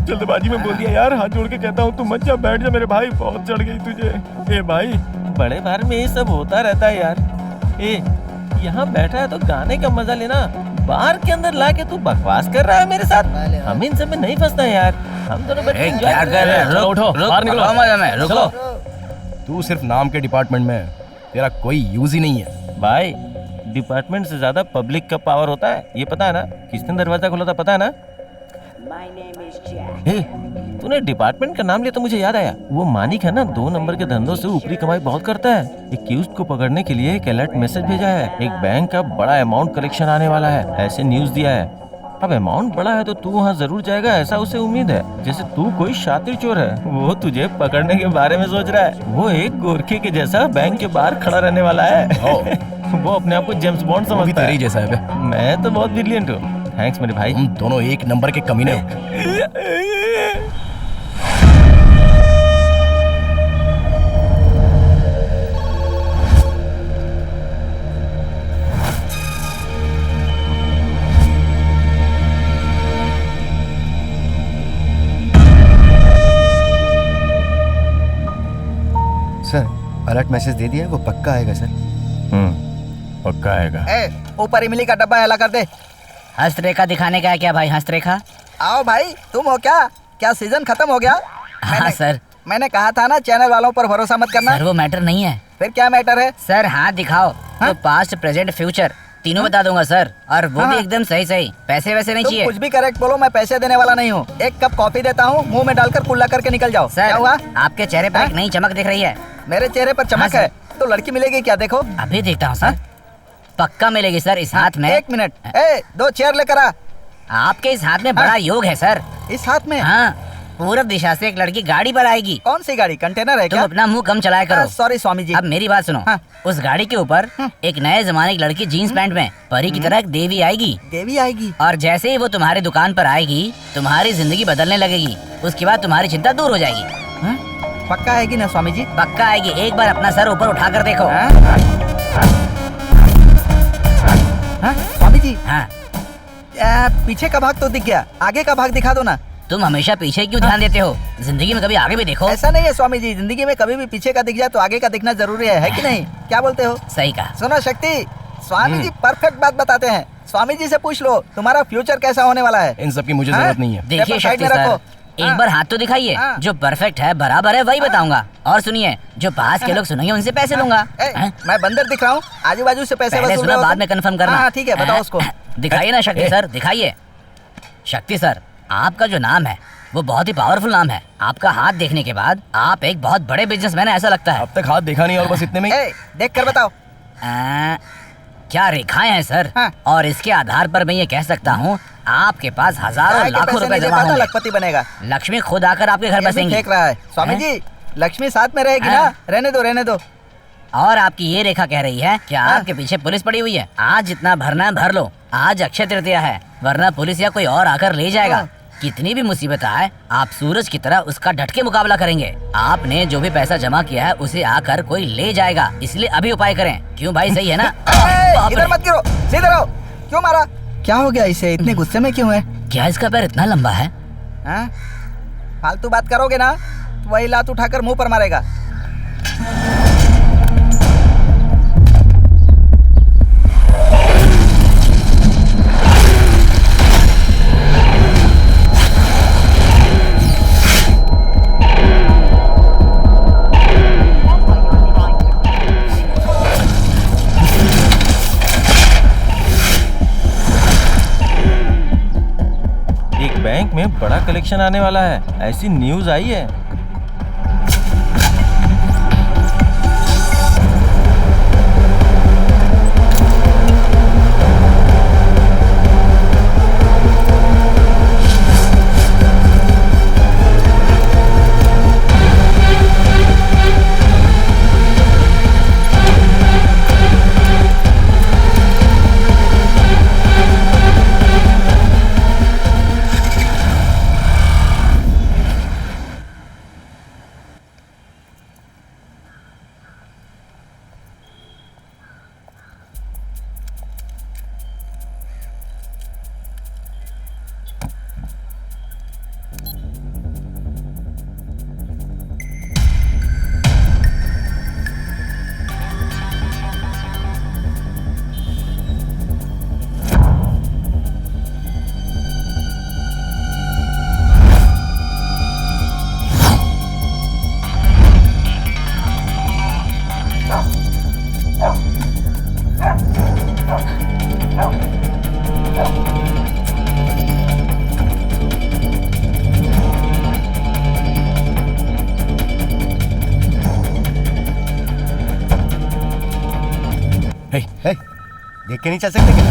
जल्दबाजी में बोल दिया यार, हाथ जोड़ के कहता हूँ तू मत जा, बैठ जा मेरे भाई, बहुत चढ़ गई तुझे। ए भाई, बड़े बार में ये सब होता रहता है यार। यहाँ बैठा है तो गाने का मजा लेना, बाहर के अंदर लाके तू बकवास कर रहा है मेरे साथ। हम इन सब में नहीं फंसना है यार, हम दोनों बैठ के एंजॉय कर रहे हैं। उठो, बाहर निकलो। तू सिर्फ नाम के डिपार्टमेंट में है, तेरा कोई यूज ही नहीं है। भाई, डिपार्टमेंट से ज्यादा पब्लिक का पावर होता है, ये पता है ना? किसने दरवाजा खोला था पता है ना? तूने डिपार्टमेंट का नाम लिया तो मुझे याद आया, वो मानिक है ना, 2 नंबर के धंधों से ऊपरी कमाई बहुत करता है। एक्यूज्ड को पकड़ने के लिए एक अलर्ट मैसेज भेजा है, एक बैंक का बड़ा अमाउंट कलेक्शन आने वाला है, ऐसे न्यूज दिया है। अब अमाउंट बड़ा है तो तू वहाँ जरूर जाएगा, ऐसा उसे उम्मीद है। जैसे तू कोई शातिर चोर है, वो तुझे पकड़ने के बारे में सोच रहा है। वो एक गोरखे के जैसा बैंक के बाहर खड़ा रहने वाला है। वो अपने आप को जेम्स बॉन्ड समझता है। तेरी जैसा है। मैं तो बहुत ब्रिलियंट हूँ। थैंक्स मेरे भाई। हम दोनों एक नंबर के कमीने हो। सर, अलर्ट मैसेज दे दिया, वो पक्का आएगा सर। पक्का आएगा। ऊपर इमली का डब्बा हला कर दे। हस्तरेखा दिखाने का है क्या भाई? हस्तरेखा आओ भाई, तुम हो क्या सीजन खत्म हो गया? हाँ सर, मैंने कहा था ना चैनल वालों पर भरोसा मत करना। सर वो मैटर नहीं है। फिर क्या मैटर है? सर हाथ दिखाओ तो पास्ट प्रेजेंट फ्यूचर तीनों बता दूंगा सर, और वो भी एकदम सही सही। पैसे वैसे नहीं चाहिए। कुछ भी करेक्ट बोलो, मैं पैसे देने वाला नहीं हूँ। एक कप कॉफी देता हूँ, मुंह में डालकर कुल्ला करके निकल जाओ। सर क्या हुआ? आपके चेहरे पर एक नई चमक दिख रही है। मेरे चेहरे पर चमक है तो लड़की मिलेगी क्या? देखो अभी देखता हूँ सर। पक्का मिलेगी सर। इस हाथ में 1 मिनट, 2 चेयर लेकर आ। आपके इस हाथ में बड़ा योग है सर। इस हाथ में? हाँ, पूरब दिशा से एक लड़की गाड़ी पर आएगी। कौन सी गाड़ी? कंटेनर है क्या? तुम अपना मुंह कम चलाया करो। सॉरी स्वामी जी। अब मेरी बात सुनो। उस गाड़ी के ऊपर एक नए जमाने की लड़की जीन्स पैंट में परी की तरह एक देवी आएगी। देवी आएगी? और जैसे ही वो तुम्हारी दुकान पर आएगी, तुम्हारी जिंदगी बदलने लगेगी। उसके बाद तुम्हारी चिंता दूर हो जाएगी। पक्का आएगी ना स्वामी जी? पक्का आएगी। एक बार अपना सर ऊपर उठा कर देखो। स्वामी जी। हाँ, पीछे का भाग तो दिख गया, आगे का भाग दिखा दो ना। तुम हमेशा पीछे क्यों ध्यान देते हो? जिंदगी में कभी आगे भी देखो। ऐसा नहीं है स्वामी जी, जिंदगी में कभी भी पीछे का दिख जाए तो आगे का दिखना जरूरी है कि नहीं? क्या बोलते हो? सही कहा। सुनो शक्ति, स्वामी जी परफेक्ट बात बताते हैं। स्वामी जी से पूछ लो तुम्हारा फ्यूचर कैसा होने वाला है। इन सब की मुझे जरूरत नहीं है। देखिए शक्ति सर, एक बार हाथ तो दिखाइए। जो परफेक्ट है, बराबर है, वही बताऊंगा। और सुनिए, जो पास के लोग सुनेंगे उनसे पैसे लूंगा। मैं बंदर दिख रहा हूँ? आजू बाजू से पैसे पहले सुनो, बाद में कंफर्म करना। ठीक है, बताओ उसको। दिखाइए ना शक्ति सर, दिखाइए। शक्ति सर, आपका जो नाम है वो बहुत ही पावरफुल नाम है। आपका हाथ देखने के बाद आप एक बहुत बड़े बिजनेसमैन है, ऐसा लगता है। अब तक हाथ देखा नहीं और बस इतने में देख कर बताओ। क्या रेखाएं हैं सर? और इसके आधार पर मैं ये कह सकता हूँ आपके पास हजारों लाखों रुपए जमा होंगे। लखपति बनेगा। लक्ष्मी खुद आकर आपके घर बसेंगी। फेंक रहा है स्वामी जी, लक्ष्मी साथ में रहेगी ना। रहने दो। और आपकी ये रेखा कह रही है कि आपके पीछे पुलिस पड़ी हुई है। आज जितना भरना है भर लो, आज अक्षय तृतीया है, वरना पुलिस या कोई और आकर ले जाएगा। कितनी भी मुसीबत आए, आप सूरज की तरह उसका डट के मुकाबला करेंगे। आपने जो भी पैसा जमा किया है उसे आकर कोई ले जाएगा, इसलिए अभी उपाय करें। क्यों भाई, सही है ना? इधर मत गिरो, सीधे रहो। क्यों मारा? क्या हो गया इसे? इतने गुस्से में क्यों है? क्या इसका पैर इतना लंबा है? फालतू बात करोगे ना तो वही लात उठाकर मुंह पर मारेगा। बैंक में बड़ा कलेक्शन आने वाला है, ऐसी न्यूज आई है। देख के नहीं चल सकते क्या?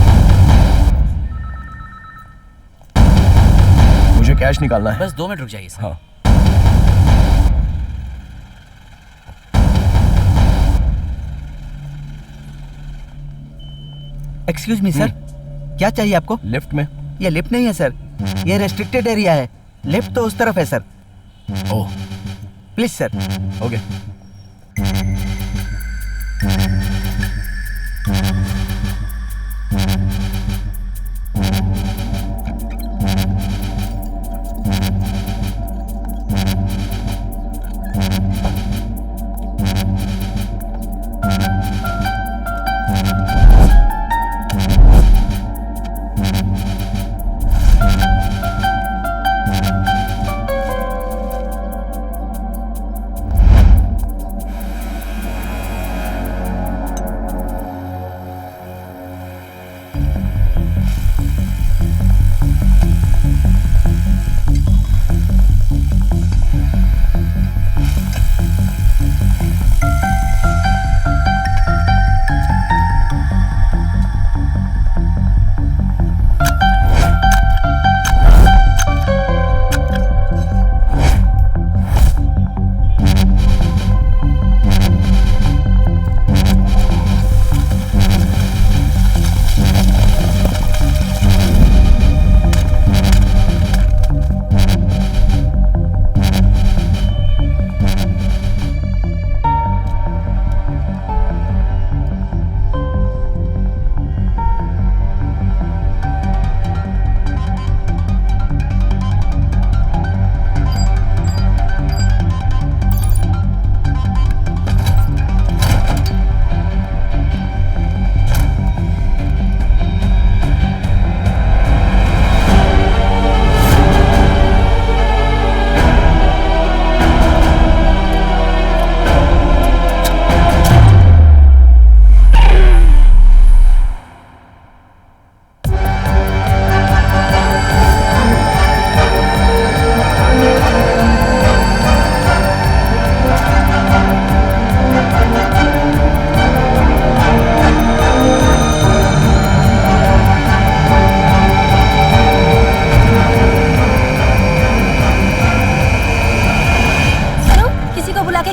मुझे कैश निकालना है। बस 2 मिनट रुक जाइए सर। हाँ। एक्सक्यूज मी सर, क्या चाहिए आपको? लिफ्ट में। ये लिफ्ट नहीं है सर, ये रेस्ट्रिक्टेड एरिया है। लिफ्ट तो उस तरफ है sir. Oh please sir. Okay.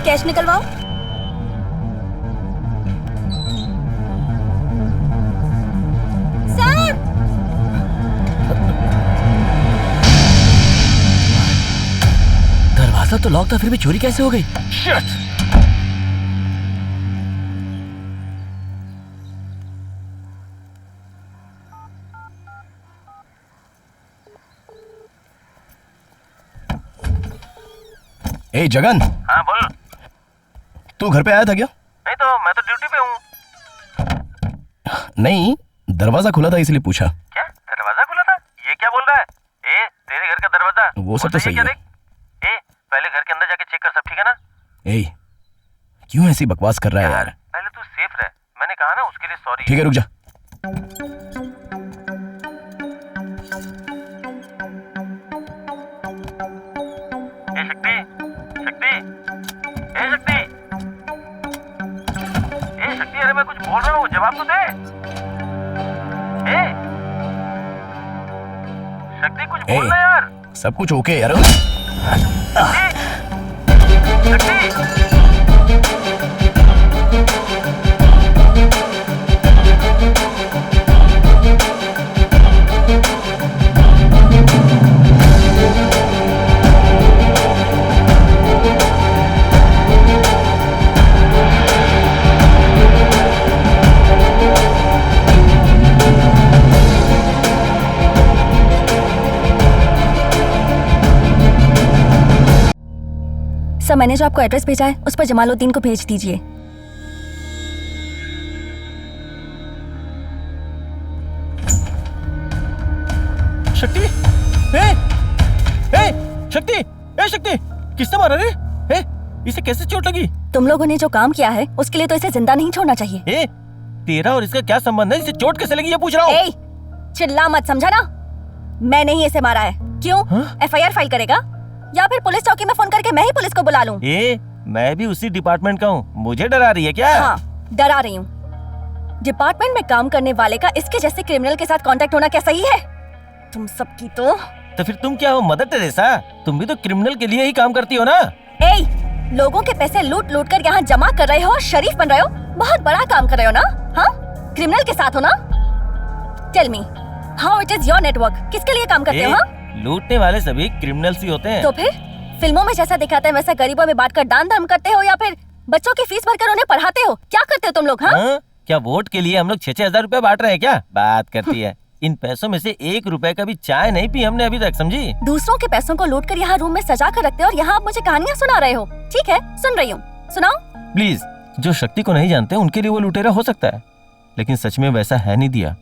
Cash निकलवाओ। सर! दरवाजा तो लॉक था, फिर भी चोरी कैसे हो गई? ए जगन। हाँ बोल। तू घर पे आया था क्या? नहीं तो मैं तो ड्यूटी पे हूँ। नहीं, दरवाजा खुला था इसलिए पूछा। क्या दरवाजा खुला था? ये क्या बोल रहा है? ए तेरे घर का दरवाजा वो सब तो सही है। ए पहले घर के अंदर जाके चेक कर, सब ठीक है ना? ए क्यों ऐसी बकवास कर रहा है यार? पहले तू सेफ रह, मैंने कहा ना, उसके लिए सॉरी। ठीक है रुक जा। ए शक्ति, शक्ति, ए शक्ति, ए शक्ति, अरे मैं कुछ बोल रहा हूँ, जवाब तो दे। ए शक्ति कुछ बोल रहा यार। सब कुछ ओके यार। सर, मैंने जो आपको एड्रेस भेजा है उस पर जमालुद्दीन को भेज दीजिए। शक्ति, शक्ति, शक्ति, किसने मारा रे? इसे कैसे चोट लगी? तुम लोगों ने जो काम किया है उसके लिए तो इसे जिंदा नहीं छोड़ना चाहिए। तेरा और इसका क्या संबंध है? इसे चोट कैसे लगी ये पूछ रहा हूँ। चिल्ला मत, समझा ना? मैंने ही इसे मारा है। क्यों? एफआईआर फाइल करेगा या फिर पुलिस चौकी में फोन करके मैं ही पुलिस को बुला लूं? मैं भी उसी डिपार्टमेंट का हूँ, मुझे डरा रही है क्या? हाँ, डरा रही हूँ। डिपार्टमेंट में काम करने वाले का इसके जैसे क्रिमिनल के साथ कांटेक्ट होना क्या सही है? तुम सबकी तो फिर तुम क्या हो मदर टेरेसा? तुम भी तो क्रिमिनल के लिए ही काम करती हो ना? लोगों के पैसे लूट लूट कर यहाँ जमा कर रहे हो और शरीफ बन रहे हो, बहुत बड़ा काम कर रहे हो ना? हाँ, क्रिमिनल के साथ हो ना? Tell me, how it is your network? किसके लिए काम करते हो? हाँ? लूटने वाले सभी क्रिमिनल्स ही होते हैं। तो फिर फिल्मों में जैसा दिखाते हैं वैसा गरीबों में बांटकर दान धर्म करते हो या फिर बच्चों की फीस भरकर उन्हें पढ़ाते हो? क्या करते हो तुम लोग? हाँ? क्या वोट के लिए हम लोग 6-6 हजार रुपए बांट रहे हैं क्या? बात करती है। इन पैसों में से 1 रुपए का भी चाय नहीं पी हमने अभी तक, समझी? दूसरों के पैसों को लूट कर यहाँ रूम में सजा कर रखते हो और यहाँ आप मुझे कहानियाँ सुना रहे हो। ठीक है, सुन रही हूँ, सुनाओ। प्लीज, जो शक्ति को नहीं जानते उनके लिए वो लुटेरा हो सकता है, लेकिन सच में वैसा है नहीं दिया।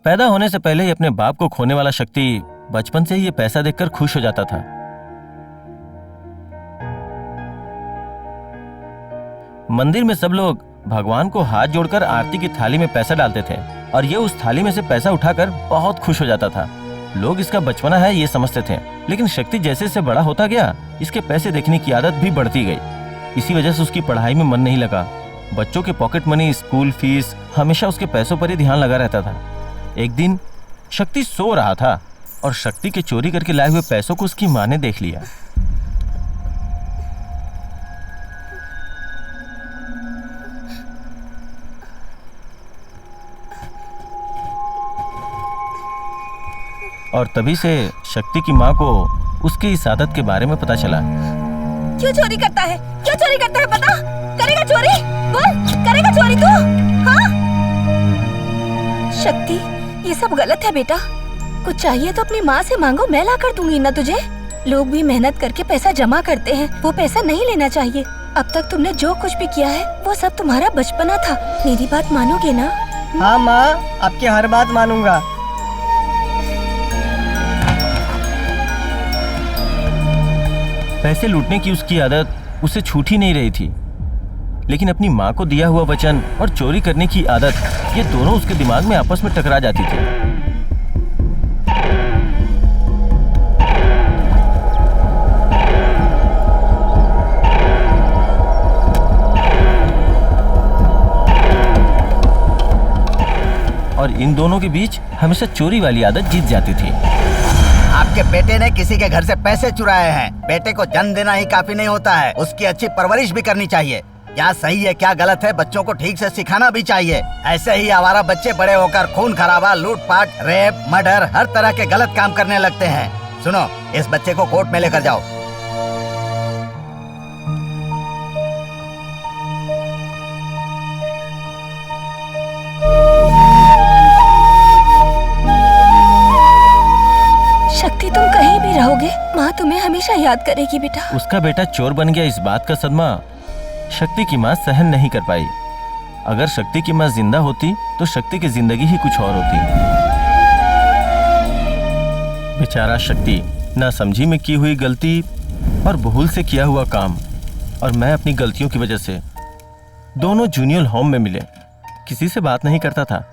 पैदा होने से पहले ही अपने बाप को खोने वाला शक्ति बचपन से ही ये पैसा देखकर खुश हो जाता था। मंदिर में सब लोग भगवान को हाथ जोड़कर आरती की थाली में पैसा डालते थे और ये उस थाली में से पैसा उठाकर बहुत खुश हो जाता था। लोग इसका बचपना है ये समझते थे, लेकिन शक्ति जैसे जैसे बड़ा होता गया इसके पैसे देखने की आदत भी बढ़ती गई। इसी वजह से उसकी पढ़ाई में मन नहीं लगा। बच्चों के पॉकेट मनी, स्कूल फीस, हमेशा उसके पैसों पर ही ध्यान लगा रहता था। एक दिन शक्ति सो रहा था और शक्ति के चोरी करके लाए हुए पैसों को उसकी माँ ने देख लिया। और तभी से शक्ति की माँ को उसकी इस आदत के बारे में पता चला। क्यों चोरी करता है? क्यों चोरी करता है? बता, करेगा चोरी? बोल, करेगा चोरी तू? हाँ? शक्ति, ये सब गलत है बेटा। कुछ चाहिए तो अपनी माँ से मांगो, मैं ला कर दूंगी ना तुझे। लोग भी मेहनत करके पैसा जमा करते हैं, वो पैसा नहीं लेना चाहिए। अब तक तुमने जो कुछ भी किया है वो सब तुम्हारा बचपना था। मेरी बात मानोगे ना? हाँ माँ, आपकी हर बात मानूंगा। पैसे लूटने की उसकी आदत उसे छूट ही नहीं रही थी, लेकिन अपनी माँ को दिया हुआ वचन और चोरी करने की आदत, ये दोनों उसके दिमाग में आपस में टकरा जाती थी। और इन दोनों के बीच हमेशा चोरी वाली आदत जीत जाती थी। आपके बेटे ने किसी के घर से पैसे चुराए हैं। बेटे को जन्म देना ही काफी नहीं होता है, उसकी अच्छी परवरिश भी करनी चाहिए। क्या सही है क्या गलत है, बच्चों को ठीक से सिखाना भी चाहिए। ऐसे ही आवारा बच्चे बड़े होकर खून खराबा, लूटपाट, रेप, मर्डर, हर तरह के गलत काम करने लगते हैं। सुनो, इस बच्चे को कोर्ट में लेकर जाओ। शक्ति, तुम कहीं भी रहोगे, माँ तुम्हें हमेशा याद करेगी बेटा। उसका बेटा चोर बन गया, इस बात का सदमा शक्ति की माँ सहन नहीं कर पाई। अगर शक्ति की माँ जिंदा होती तो शक्ति की जिंदगी ही कुछ और होती। बेचारा शक्ति, ना समझी में की हुई गलती और भूल से किया हुआ काम, और मैं अपनी गलतियों की वजह से दोनों जूनियर होम में मिले। किसी से बात नहीं करता था,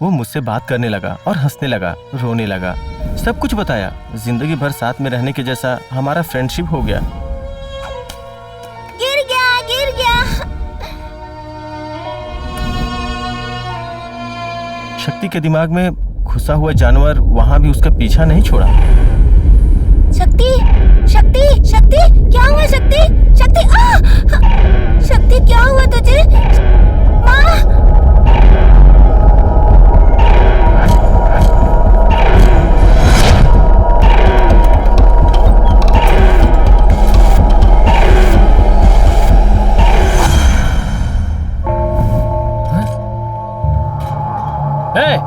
वो मुझसे बात करने लगा और हंसने लगा, रोने लगा, सब कुछ बताया। जिंदगी भर साथ में रहने के जैसा हमारा फ्रेंडशिप हो गया। गिर गया, गिर गया। शक्ति के दिमाग में घुसा हुआ जानवर वहां भी उसका पीछा नहीं छोड़ा। शक्ति, शक्ति, शक्ति, क्या हुआ शक्ति? शक्ति, शक्ति क्या हुआ तुझे? माँ!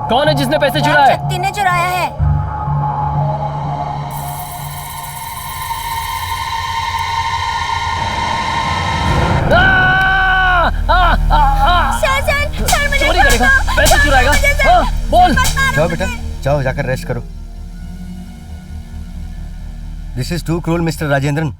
कौन है जिसने पैसे चुराए? शक्ति ने चुराया है। सर, मुझे चोरी करेगा, पैसे चुराएगा। बोल। जाओ बेटा, जाओ जाकर रेस्ट करो। This is too cruel mister Rajendran.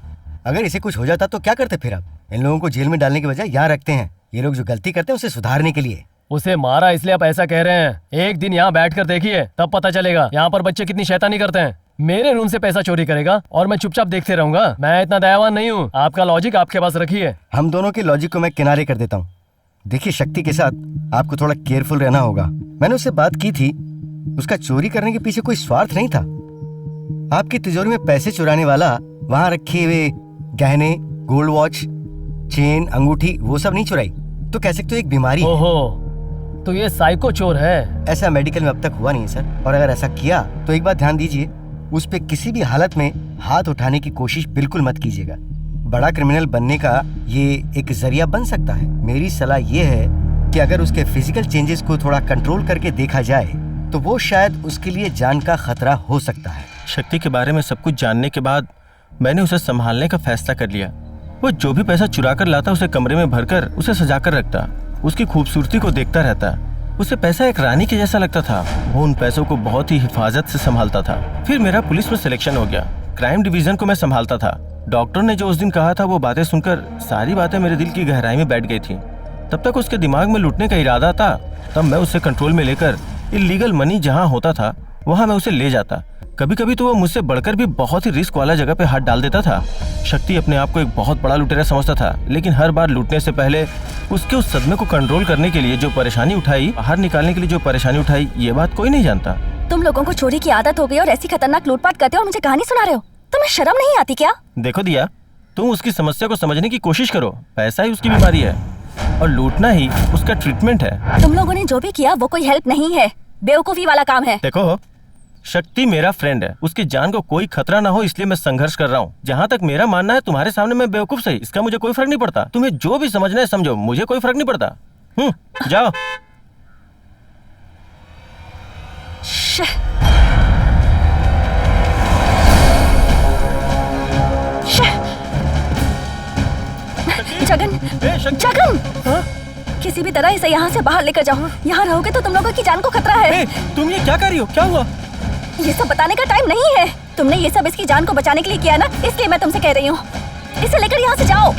अगर इसे कुछ हो जाता तो क्या करते फिर आप? इन लोगों को जेल में डालने के बजाय यहाँ रखते हैं। ये लोग जो गलती करते हैं उसे सुधारने के लिए। उसे मारा इसलिए आप ऐसा कह रहे हैं। एक दिन यहाँ बैठकर देखिए, तब पता चलेगा यहाँ पर बच्चे कितनी शैतानी करते हैं। मेरे रूम से पैसा चोरी करेगा और मैं चुपचाप देखते रहूंगा? मैं इतना दयावान नहीं हूँ। आपका लॉजिक आपके पास रखिए। हम दोनों के लॉजिक को मैं किनारे कर देता हूँ। देखिए, शक्ति के साथ आपको थोड़ा केयरफुल रहना होगा। मैंने उससे बात की थी, उसका चोरी करने के पीछे कोई स्वार्थ नहीं था। आपकी तिजोरी में पैसे चुराने वाला वहां रखे हुए गहने, गोल्ड वॉच, चेन, अंगूठी वो सब नहीं चुराई तो कह सकते हो एक बीमारी है। ओहो, तो ये साइको चोर है। ऐसा मेडिकल में अब तक हुआ नहीं है सर, और अगर ऐसा किया तो एक बात ध्यान दीजिए, उस पे किसी भी हालत में हाथ उठाने की कोशिश बिल्कुल मत कीजिएगा। बड़ा क्रिमिनल बनने का ये एक जरिया बन सकता है। मेरी सलाह ये है कि अगर उसके फिजिकल चेंजेस को थोड़ा कंट्रोल करके देखा जाए तो वो शायद उसके लिए जान का खतरा हो सकता है। शक्ति के बारे में सब कुछ जानने के बाद मैंने उसे संभालने का फैसला कर लिया। वो जो भी पैसा चुरा कर लाता उसे कमरे में भरकर उसे सजा कर रखता, उसकी खूबसूरती को देखता रहता। उसे पैसा एक रानी के जैसा लगता था। वो उन पैसों को बहुत ही हिफाजत से संभालता था। फिर मेरा पुलिस में सिलेक्शन हो गया। क्राइम डिवीजन को मैं संभालता था। डॉक्टर ने जो उस दिन कहा था वो बातें सुनकर सारी बातें मेरे दिल की गहराई में बैठ गई थी। तब तक उसके दिमाग में लूटने का इरादा था। तब मैं उसे कंट्रोल में लेकर इलीगल मनी जहाँ होता था वहाँ मैं उसे ले जाता। कभी कभी तो वो मुझसे बढ़कर भी बहुत ही रिस्क वाला जगह पे हाथ डाल देता था। शक्ति अपने आप को एक बहुत बड़ा लुटेरा समझता था, लेकिन हर बार लूटने से पहले उसके उस सदमे को कंट्रोल करने के लिए जो परेशानी उठाई, बाहर निकालने के लिए जो परेशानी उठाई, ये बात कोई नहीं जानता। तुम लोगों को चोरी की आदत हो गई और ऐसी खतरनाक लूटपाट करते हो और मुझे कहानी सुना रहे हो। तुम्हें शर्म नहीं आती क्या? देखो दिया, तुम उसकी समस्या को समझने की कोशिश करो। पैसा ही उसकी बीमारी है और लूटना ही उसका ट्रीटमेंट है। तुम लोगों ने जो भी किया वो कोई हेल्प नहीं है, बेवकूफी वाला काम है। देखो, शक्ति मेरा फ्रेंड है, उसकी जान को कोई खतरा ना हो इसलिए मैं संघर्ष कर रहा हूँ। जहाँ तक मेरा मानना है, तुम्हारे सामने मैं बेवकूफ सही, इसका मुझे कोई फर्क नहीं पड़ता। तुम्हें जो भी समझना है समझो, मुझे कोई फर्क नहीं पड़ता। जाओ। जगन, जगन, किसी भी तरह इसे यहाँ से बाहर लेकर जाओ। यहाँ रहोगे तो तुम लोगों की जान को खतरा है। तुम ये क्या कर रही हो? क्या हुआ? ये सब बताने का टाइम नहीं है। तुमने ये सब इसकी जान को बचाने के लिए किया ना, इसलिए मैं तुमसे कह रही हूँ, इसे लेकर यहाँ से जाओ।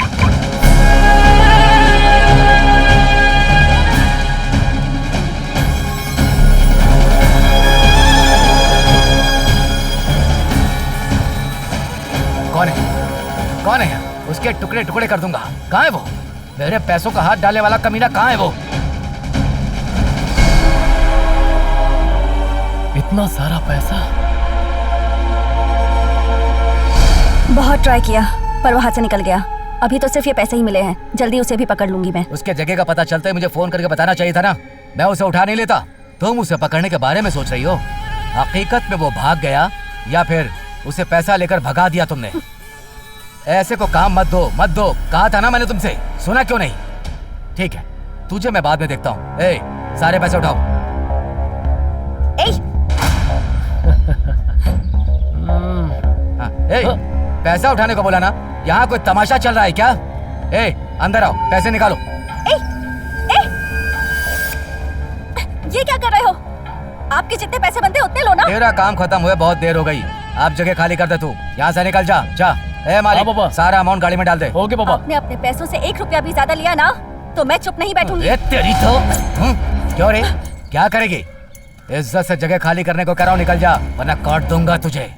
कौन है? कौन है? उसके टुकड़े टुकड़े कर दूंगा। कहाँ है वो? मेरे पैसों का हाथ डालने वाला कमीना कहाँ है वो? इतना सारा पैसा? बहुत ट्राई किया पर वो हाथ से निकल गया। अभी तो सिर्फ ये पैसे ही मिले हैं, जल्दी उसे भी पकड़ लूंगी मैं। उसके जगह का पता चलते ही मुझे फोन करके बताना चाहिए था ना, मैं उसे उठा नहीं लेता। तुम उसे पकड़ने के बारे में सोच रही हो, हकीकत में वो भाग गया या फिर उसे पैसा लेकर भगा दिया तुमने। ऐसे को काम मत दो, मत दो, कहा था ना मैंने तुमसे, सुना क्यों नहीं? ठीक है, तुझे मैं बाद में देखता हूँ। ए, सारे पैसे उठाओ। ए, पैसा उठाने को बोला ना, यहाँ कोई तमाशा चल रहा है क्या? ए, अंदर आओ, पैसे निकालो। ये क्या कर रहे हो? आपके जितने पैसे बनते उतने लो ना। तेरा काम खत्म हुए बहुत देर हो गई, आप जगह खाली कर दे। तू यहाँ से निकल जा, जा। ए मालिक, सारा अमाउंट गाड़ी में डाल दे। ओके पापा। आपने अपने पैसों से 1 रुपया भी ज्यादा लिया ना तो मैं चुप नहीं बैठूंगी। तेरी तो क्यों रे, क्या करेगी? इज्जत से जगह खाली करने को कह रहा हूँ, निकल जा वरना काट दूंगा तुझे।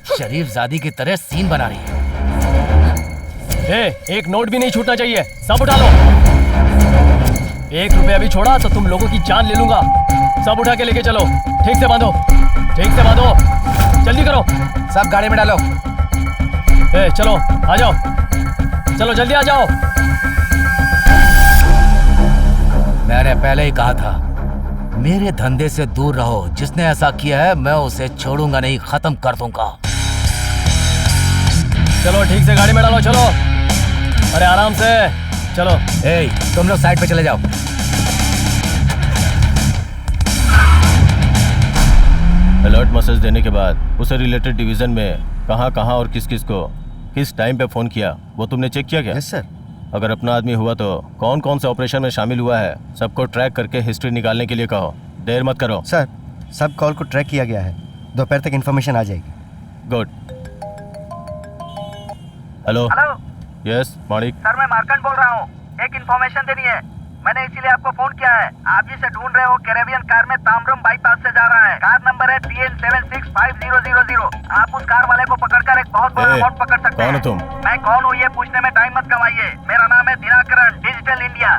शरीफ जादी की तरह सीन बना रही है। एक नोट भी नहीं छूटना चाहिए, सब उठा लो। 1 रुपया भी छोड़ा तो तुम लोगों की जान ले लूंगा। सब उठा के लेके चलो, ठीक से बांधो, ठीक से बांधो, जल्दी करो। सब गाड़ी में डालो। चलो आ जाओ, चलो जल्दी आ जाओ। मैंने पहले ही कहा था, मेरे धंधे से दूर रहो। जिसने ऐसा किया है मैं उसे छोड़ूंगा नहीं, खत्म कर दूंगा। चलो ठीक से गाड़ी में डालो, चलो। अरे आराम से चलो। ए, तुम लोग साइड पे चले जाओ। अलर्ट मैसेज देने के बाद उसे रिलेटेड डिवीजन में कहाँ और किस को किस टाइम पे फोन किया वो तुमने चेक किया क्या? Yes sir. अगर अपना आदमी हुआ तो कौन से ऑपरेशन में शामिल हुआ है सबको ट्रैक करके हिस्ट्री निकालने के लिए कहो। देर मत करो। सर, सब कॉल को ट्रैक किया गया है, दोपहर तक इन्फॉर्मेशन आ जाएगी। गुड। हेलो। हेलो। यस मालिक। सर मैं मार्कंड बोल रहा हूँ, एक इन्फॉर्मेशन देनी है। मैंने इसीलिए आपको फोन किया है। आप जिसे ढूंढ रहे हो कैरेबियन कार में ताम्रम बाईपास से जा रहा है। कार नंबर है TN765000। आप उस कार वाले को पकड़कर एक बहुत बड़ा अमाउंट पकड़ सकते हैं। कौन हो तुम? मैं कौन हूँ ये पूछने में टाइम मत गवाइए। मेरा नाम है दिनाकरण, डिजिटल इंडिया।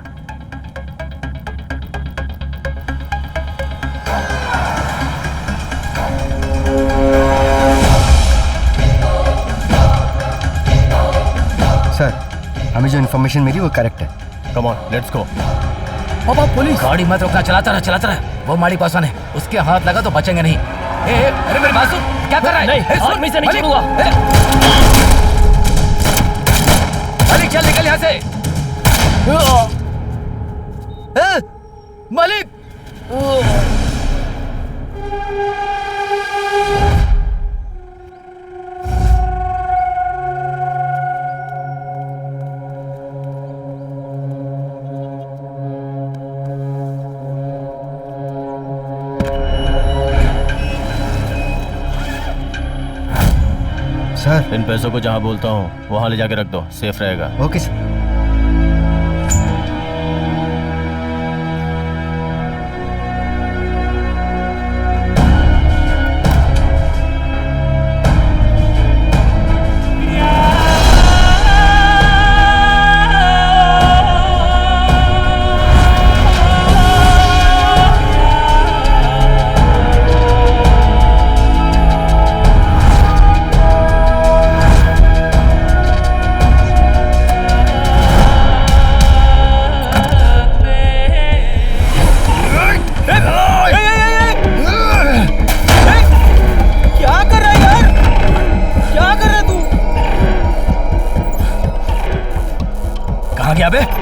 जो इन्फॉर्मेशन मिली वो करेक्ट है। Come on let's go. पापा पुलिस! गाड़ी मत रोकना, चलाता रहा। वो मालिक पासवान है, उसके हाथ लगा तो बचेंगे नहीं। अरे मेरी बात सुन, क्या कर रहा है? नहीं, आज मैं इसे नहीं छोड़ूंगा। मालिक चल निकल यहाँ से। मालिक! सर इन पैसों को जहाँ बोलता हूँ वहाँ ले जाके रख दो, सेफ रहेगा। Okay sir.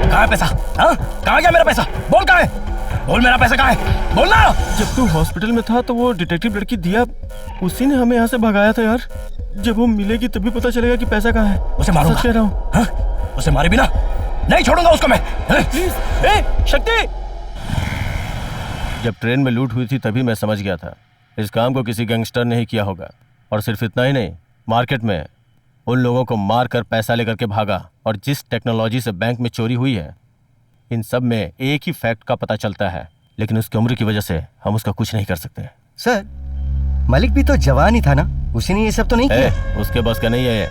कहाँ है पैसा? हाँ, कहाँ गया मेरा पैसा? बोल कहाँ है? बोल मेरा पैसा कहाँ है? बोल ना। जब तू हॉस्पिटल में था तो वो डिटेक्टिव लड़की दिया, उसी ने हमें यहाँ से भगाया था यार। जब वो मिलेगी तभी पता चलेगा कि पैसा कहाँ है। उसे मारूंगा। सच कह रहा हूँ। हाँ? उसे मारे बिना नहीं छोड़ूंगा उसको मैं। प्लीज। ए शक्ति! जब ट्रेन में लूट हुई थी तभी मैं समझ गया था इस काम को किसी गैंगस्टर ने ही किया होगा। और सिर्फ इतना ही नहीं, मार्केट में उन लोगों को मार कर पैसा लेकर के भागा। और जिस टेक्नोलॉजी से बैंक में चोरी हुई है, इन सब में एक ही फैक्ट का पता चलता है, लेकिन उसकी उम्र की वजह से हम उसका कुछ नहीं कर सकते। सर मलिक भी तो जवान ही था ना, उसी ने ये सब तो नहीं किया। उसके बस का नहीं है।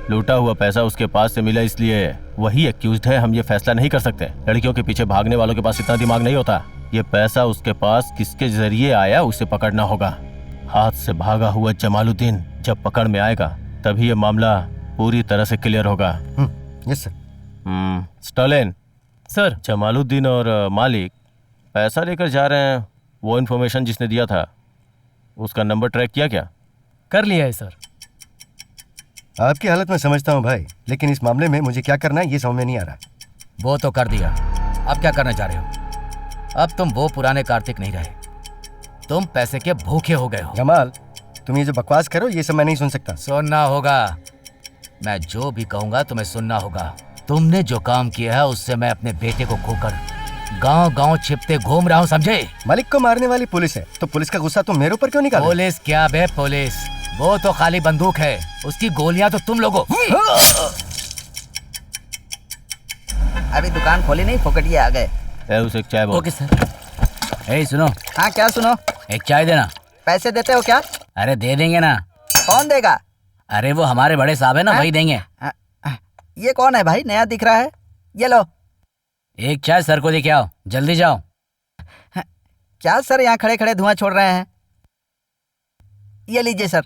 लूटा हुआ पैसा उसके पास से मिला इसलिए वही एक्यूज्ड है, हम ये फैसला नहीं कर सकते। लड़कियों के पीछे भागने वालों के पास इतना दिमाग नहीं होता। ये पैसा उसके पास किसके जरिए आया उसे पकड़ना होगा। हाथ से भागा हुआ जमालुद्दीन जब पकड़ में आएगा तभी ये मामला पूरी तरह से क्लियर होगा। Yes sir. Stalin sir, Jamaluddin और मालिक पैसा लेकर जा रहे हैं, वो इन्फॉर्मेशन जिसने दिया था उसका नंबर ट्रैक किया क्या? कर लिया है सर। आपकी हालत में समझता हूँ भाई, लेकिन इस मामले में मुझे क्या करना है ये समझ में नहीं आ रहा। वो तो कर दिया, अब क्या करना चाह रहे हो? अब तुम वो पुराने कार्तिक नहीं रहे, तुम पैसे के भूखे हो गए हो। जमाल तुम ये जो बकवास करो ये सब मैं नहीं सुन सकता। सुनना होगा, मैं जो भी कहूंगा तुम्हें सुनना होगा। तुमने जो काम किया है उससे मैं अपने बेटे को खोकर गांव-गांव छिपते घूम रहा हूँ, समझे? मलिक को मारने वाली पुलिस है तो पुलिस का गुस्सा तुम मेरे ऊपर क्यों निकालो? पुलिस क्या बे पुलिस, वो तो खाली बंदूक है, उसकी गोलियां तो तुम लोगों। अभी दुकान खोली नहीं, फोकटिए आ गए। उसे एक चाय बोल। Okay sir. ए सुनो। हाँ क्या सुनो? एक चाय देना। पैसे देते हो क्या? अरे दे देंगे ना। कौन देगा? अरे वो हमारे बड़े साहब है ना, वही देंगे। ये कौन है भाई, नया दिख रहा है? ये लो। एक चाय सर को लेके आओ, जल्दी जाओ। क्या सर यहाँ खड़े खड़े धुआं छोड़ रहे हैं? ये लीजिए सर।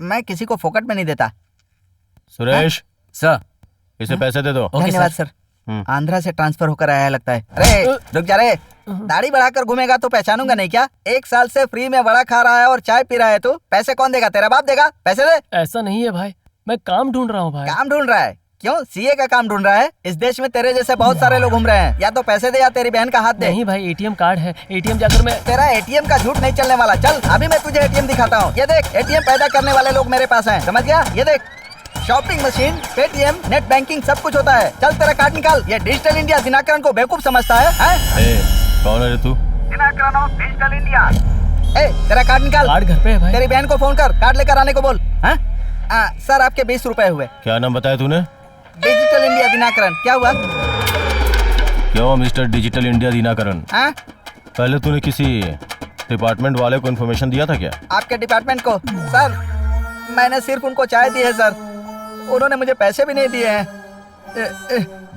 मैं किसी को फोकट में नहीं देता। सुरेश सर, इसे पैसे दे दो। धन्यवाद सर। आंध्रा से ट्रांसफर होकर आया है लगता है। अरे रुक जा रे, दाढ़ी बढ़ाकर घूमेगा तो पहचानूंगा नहीं क्या? 1 साल से फ्री में वड़ा खा रहा है और चाय पी रहा है। तू पैसे कौन देगा? तेरा बाप देगा? पैसे दे। ऐसा नहीं है भाई, मैं काम ढूंढ रहा हूँ भाई। काम ढूंढ रहा है? क्यों, सीए का काम ढूंढ रहा है? इस देश में तेरे जैसे बहुत सारे लोग घूम रहे हैं। या तो पैसे दे या तेरी बहन का हाथ दे। नहीं भाई, एटीएम कार्ड है, एटीएम जाकर मैं। तेरा एटीएम का झूठ नहीं चलने वाला। चल अभी मैं तुझे एटीएम दिखाता हूँ। ये देख, एटीएम पैदा करने वाले लोग मेरे पास हैं, समझ गया? ये देख, shopping machine, Paytm, net banking सब कुछ होता है। चल तेरा कार्ड निकाल। ये डिजिटल इंडिया दिनाकरण को बेवकूफ समझता है? कौन है रे तू? Dinakaran of digital India. तेरा कार्ड निकाल। कार्ड घर पे है भाई। तेरी बहन को फोन कर, कार्ड लेकर आने को बोल। सर आपके 20 रुपए हुए। क्या नाम बताया तूने? Digital India Dinakaran. क्या हुआ? क्यों मिस्टर डिजिटल इंडिया दिनाकरण? पहले तूने किसी डिपार्टमेंट वाले को इन्फॉर्मेशन दिया था क्या? आपके डिपार्टमेंट को? सर मैंने सिर्फ उनको चाय दी है सर, उन्होंने मुझे पैसे भी नहीं दिए हैं।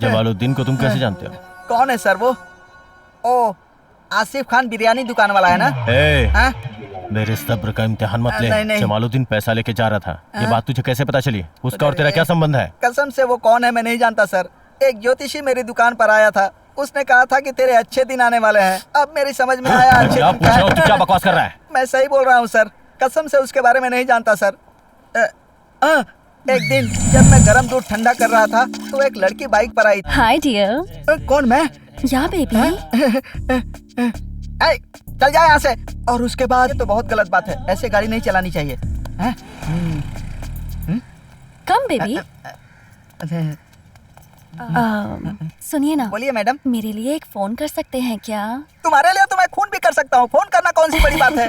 जमालुद्दीन को तुम कैसे जानते हो? कौन है सर वो? ओ आसिफ खान बिरयानी दुकान वाला है ना? हाँ? मेरे सब्र का इम्तिहान मत ले। नहीं। जमालुद्दीन पैसा लेके जा रहा था, ये बात तुझे कैसे पता चली? उसका और तेरा क्या संबंध है? कसम से वो कौन है मैं नहीं जानता सर। एक ज्योतिषी मेरी दुकान पर आया था, उसने कहा था कि तेरे अच्छे दिन आने वाले हैं। अब मेरी समझ में आया अच्छे क्या पूछ रहा हूँ, तू क्या बकवास कर रहा है? मैं सही बोल रहा हूँ सर, कसम से उसके बारे में नहीं जानता सर। एक दिन जब मैं गर्म दूध ठंडा कर रहा था तो एक लड़की बाइक पर आई। Hi dear. कौन मैं? या बेबी। चल जा यहाँ से। और उसके बाद ये तो बहुत गलत बात है, ऐसे गाड़ी नहीं चलानी चाहिए। Come baby. सुनिए ना। बोलिए मैडम। मेरे लिए एक फोन कर सकते हैं क्या? तुम्हारे लिए तो मैं खून भी कर सकता हूँ, फोन करना कौन सी बड़ी बात है?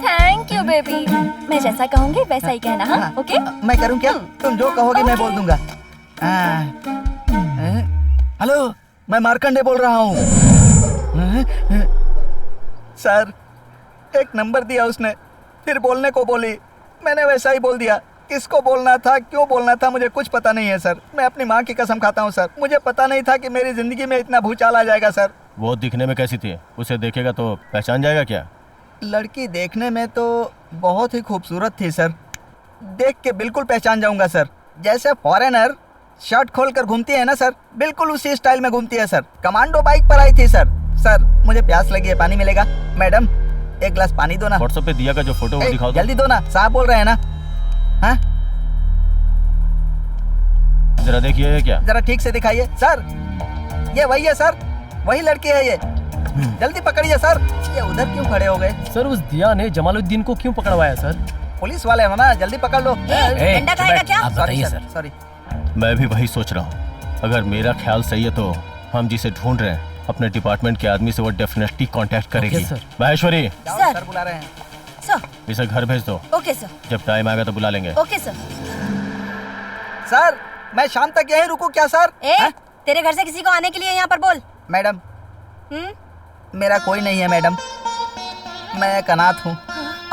Thank you baby. मैं जैसा कहूँगी वैसा ही कहना। हाँ ओके। मैं करूँ क्या? तुम जो कहोगी मैं बोल दूंगा। हेलो, मैं मार्कंडे बोल रहा हूँ। सर, एक नंबर दिया उसने, फिर बोलने को बोली, मैंने वैसा ही बोल दिया। किसको बोलना था, क्यों बोलना था, मुझे कुछ पता नहीं है सर। मैं अपनी माँ की कसम खाता हूँ सर, मुझे पता नहीं था कि मेरी जिंदगी में इतना भूचाल आ जाएगा सर। वो दिखने में कैसी थी? उसे देखेगा तो पहचान जाएगा क्या? लड़की देखने में तो बहुत ही खूबसूरत थी सर, देख के बिल्कुल पहचान जाऊंगा सर। जैसे फॉरेनर शर्ट खोलकर घूमती है ना सर, बिल्कुल उसी स्टाइल में घूमती है सर। कमांडो बाइक पर आई थी सर। सर, मुझे प्यास लगी है, पानी मिलेगा? मैडम, एक गिलास पानी दो ना। व्हाट्सएप पे दिया का जो फोटो वो दिखाओ। जल्दी दो ना, साहब बोल रहे हैं ना। हाँ? जरा देखिए ये क्या? जरा ठीक से दिखाइए सर। ये वही है सर, वही लड़की है ये। जल्दी पकड़िए सर। ये उधर क्यों खड़े हो गए? सर, उस दिया ने जमालुद्दीन को क्यों पकड़वाया सर? पुलिस वाले हो ना, जल्दी पकड़ लो। डंडा खाएगा क्या? आप बताइए सर। सॉरी। मैं भी वही सोच रहा हूँ। अगर मेरा ख्याल सही है तो हम जिसे ढूंढ रहे हैं अपने डिपार्टमेंट के आदमी से वो डेफिनेटली कांटेक्ट करेगी। महेश्वरी, सर बुला रहे हैं। सर, इसे घर भेज दो। Okay sir. जब टाइम आएगा तो बुला लेंगे। Okay sir. सर, मैं शाम तक यहीं रुकूं क्या सर? तेरे घर से किसी को आने के लिए यहाँ पर बोल। मैडम, मेरा कोई नहीं है मैडम, मैं एक अनाथ हूँ।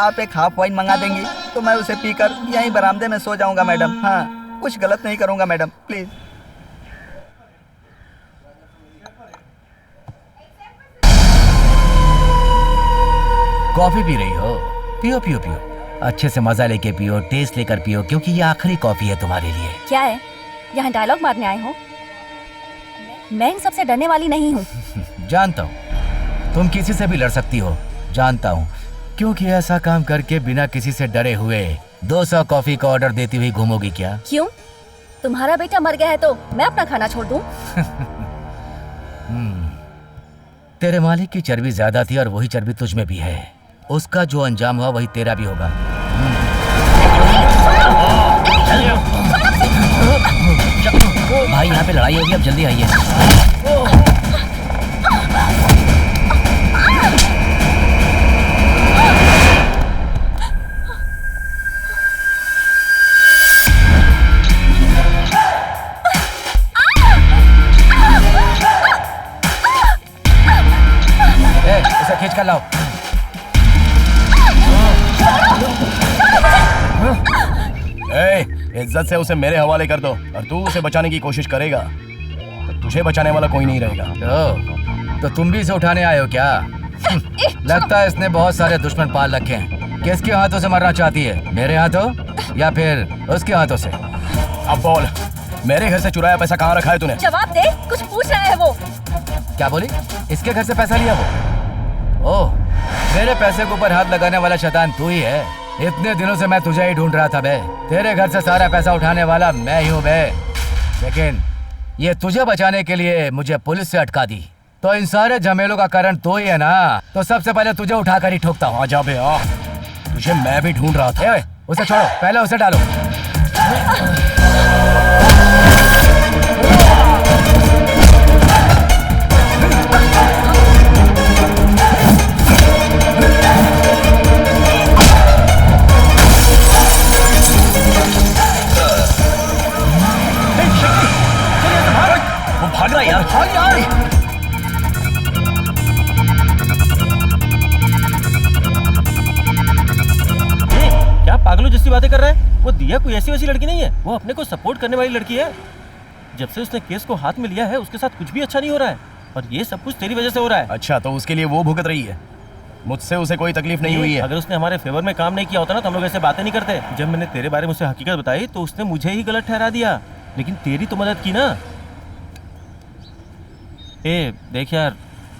आप एक हाफ वाइन मंगा देंगी तो मैं उसे पीकर यहीं बरामदे में सो जाऊंगा मैडम। हाँ, कुछ गलत नहीं करूंगा मैडम, प्लीज। कॉफी पी रही हो? पियो पियो पियो, अच्छे से मजा लेके पियो, टेस्ट लेकर पियो, क्योंकि ये आखिरी कॉफी है तुम्हारे लिए। क्या है, यहाँ डायलॉग मारने आए हो? मैं इन सबसे डरने वाली नहीं हूँ। जानता हूँ तुम किसी से भी लड़ सकती हो, जानता हूँ, क्योंकि ऐसा काम करके बिना किसी से डरे हुए 200 कॉफी का ऑर्डर देती हुई घूमोगी क्या? क्यों? तुम्हारा बेटा मर गया है तो मैं अपना खाना छोड़ दूं? तेरे मालिक की चर्बी ज्यादा थी और वही चर्बी तुझ में भी है। उसका जो अंजाम हुआ वही तेरा भी होगा। भाई, यहाँ पे लड़ाई होगी, अब जल्दी आइए। उसे खींच कर लाओ। इज्जत से उसे मेरे हवाले कर दो, और तू उसे बचाने की कोशिश करेगा तो तुझे बचाने वाला कोई नहीं रहेगा। तो तुम भी इसे उठाने आए हो क्या? लगता है इसने बहुत सारे दुश्मन पाल रखे हैं। किसके हाथों से मरना चाहती है, मेरे हाथों या फिर उसके हाथों से? अब बोल, मेरे घर से चुराया पैसा कहाँ रखा है तूने? जवाब दे, कुछ पूछ रहा है वो। क्या बोली? इसके घर से पैसा लिया वो? ओह, मेरे पैसे के ऊपर हाथ लगाने वाला शैतान तू ही है। इतने दिनों से मैं तुझे ही ढूंढ रहा था बे। तेरे घर से सारा पैसा उठाने वाला मैं ही हूँ बे। लेकिन ये तुझे बचाने के लिए मुझे पुलिस से अटका दी, तो इन सारे झमेलों का कारण तू ही है ना। तो सबसे पहले तुझे उठाकर ही ठोकता हूँ। आजा बे आ, तुझे मैं भी ढूंढ रहा था। उसे छोड़ो, पहले उसे डालो। भाग रहा यार, भाग यार। क्या पागलों जैसी बातें कर रहा है? वो दिया कोई ऐसी वैसी लड़की नहीं है, वो अपने को सपोर्ट करने वाली लड़की है। जब से उसने केस को हाथ में लिया है उसके साथ कुछ भी अच्छा नहीं हो रहा है। और ये सब कुछ तेरी वजह से हो रहा है। अच्छा, तो उसके लिए वो भुगत रही है, मुझसे उसे कोई तकलीफ नहीं हुई है। अगर उसने हमारे फेवर में काम नहीं किया होता ना तो हम लोग ऐसे बातें नहीं करते। जब मैंने तेरे बारे में उसे हकीकत बताई तो उसने मुझे ही गलत ठहरा दिया, लेकिन तेरी तो मदद की ना। देख यार,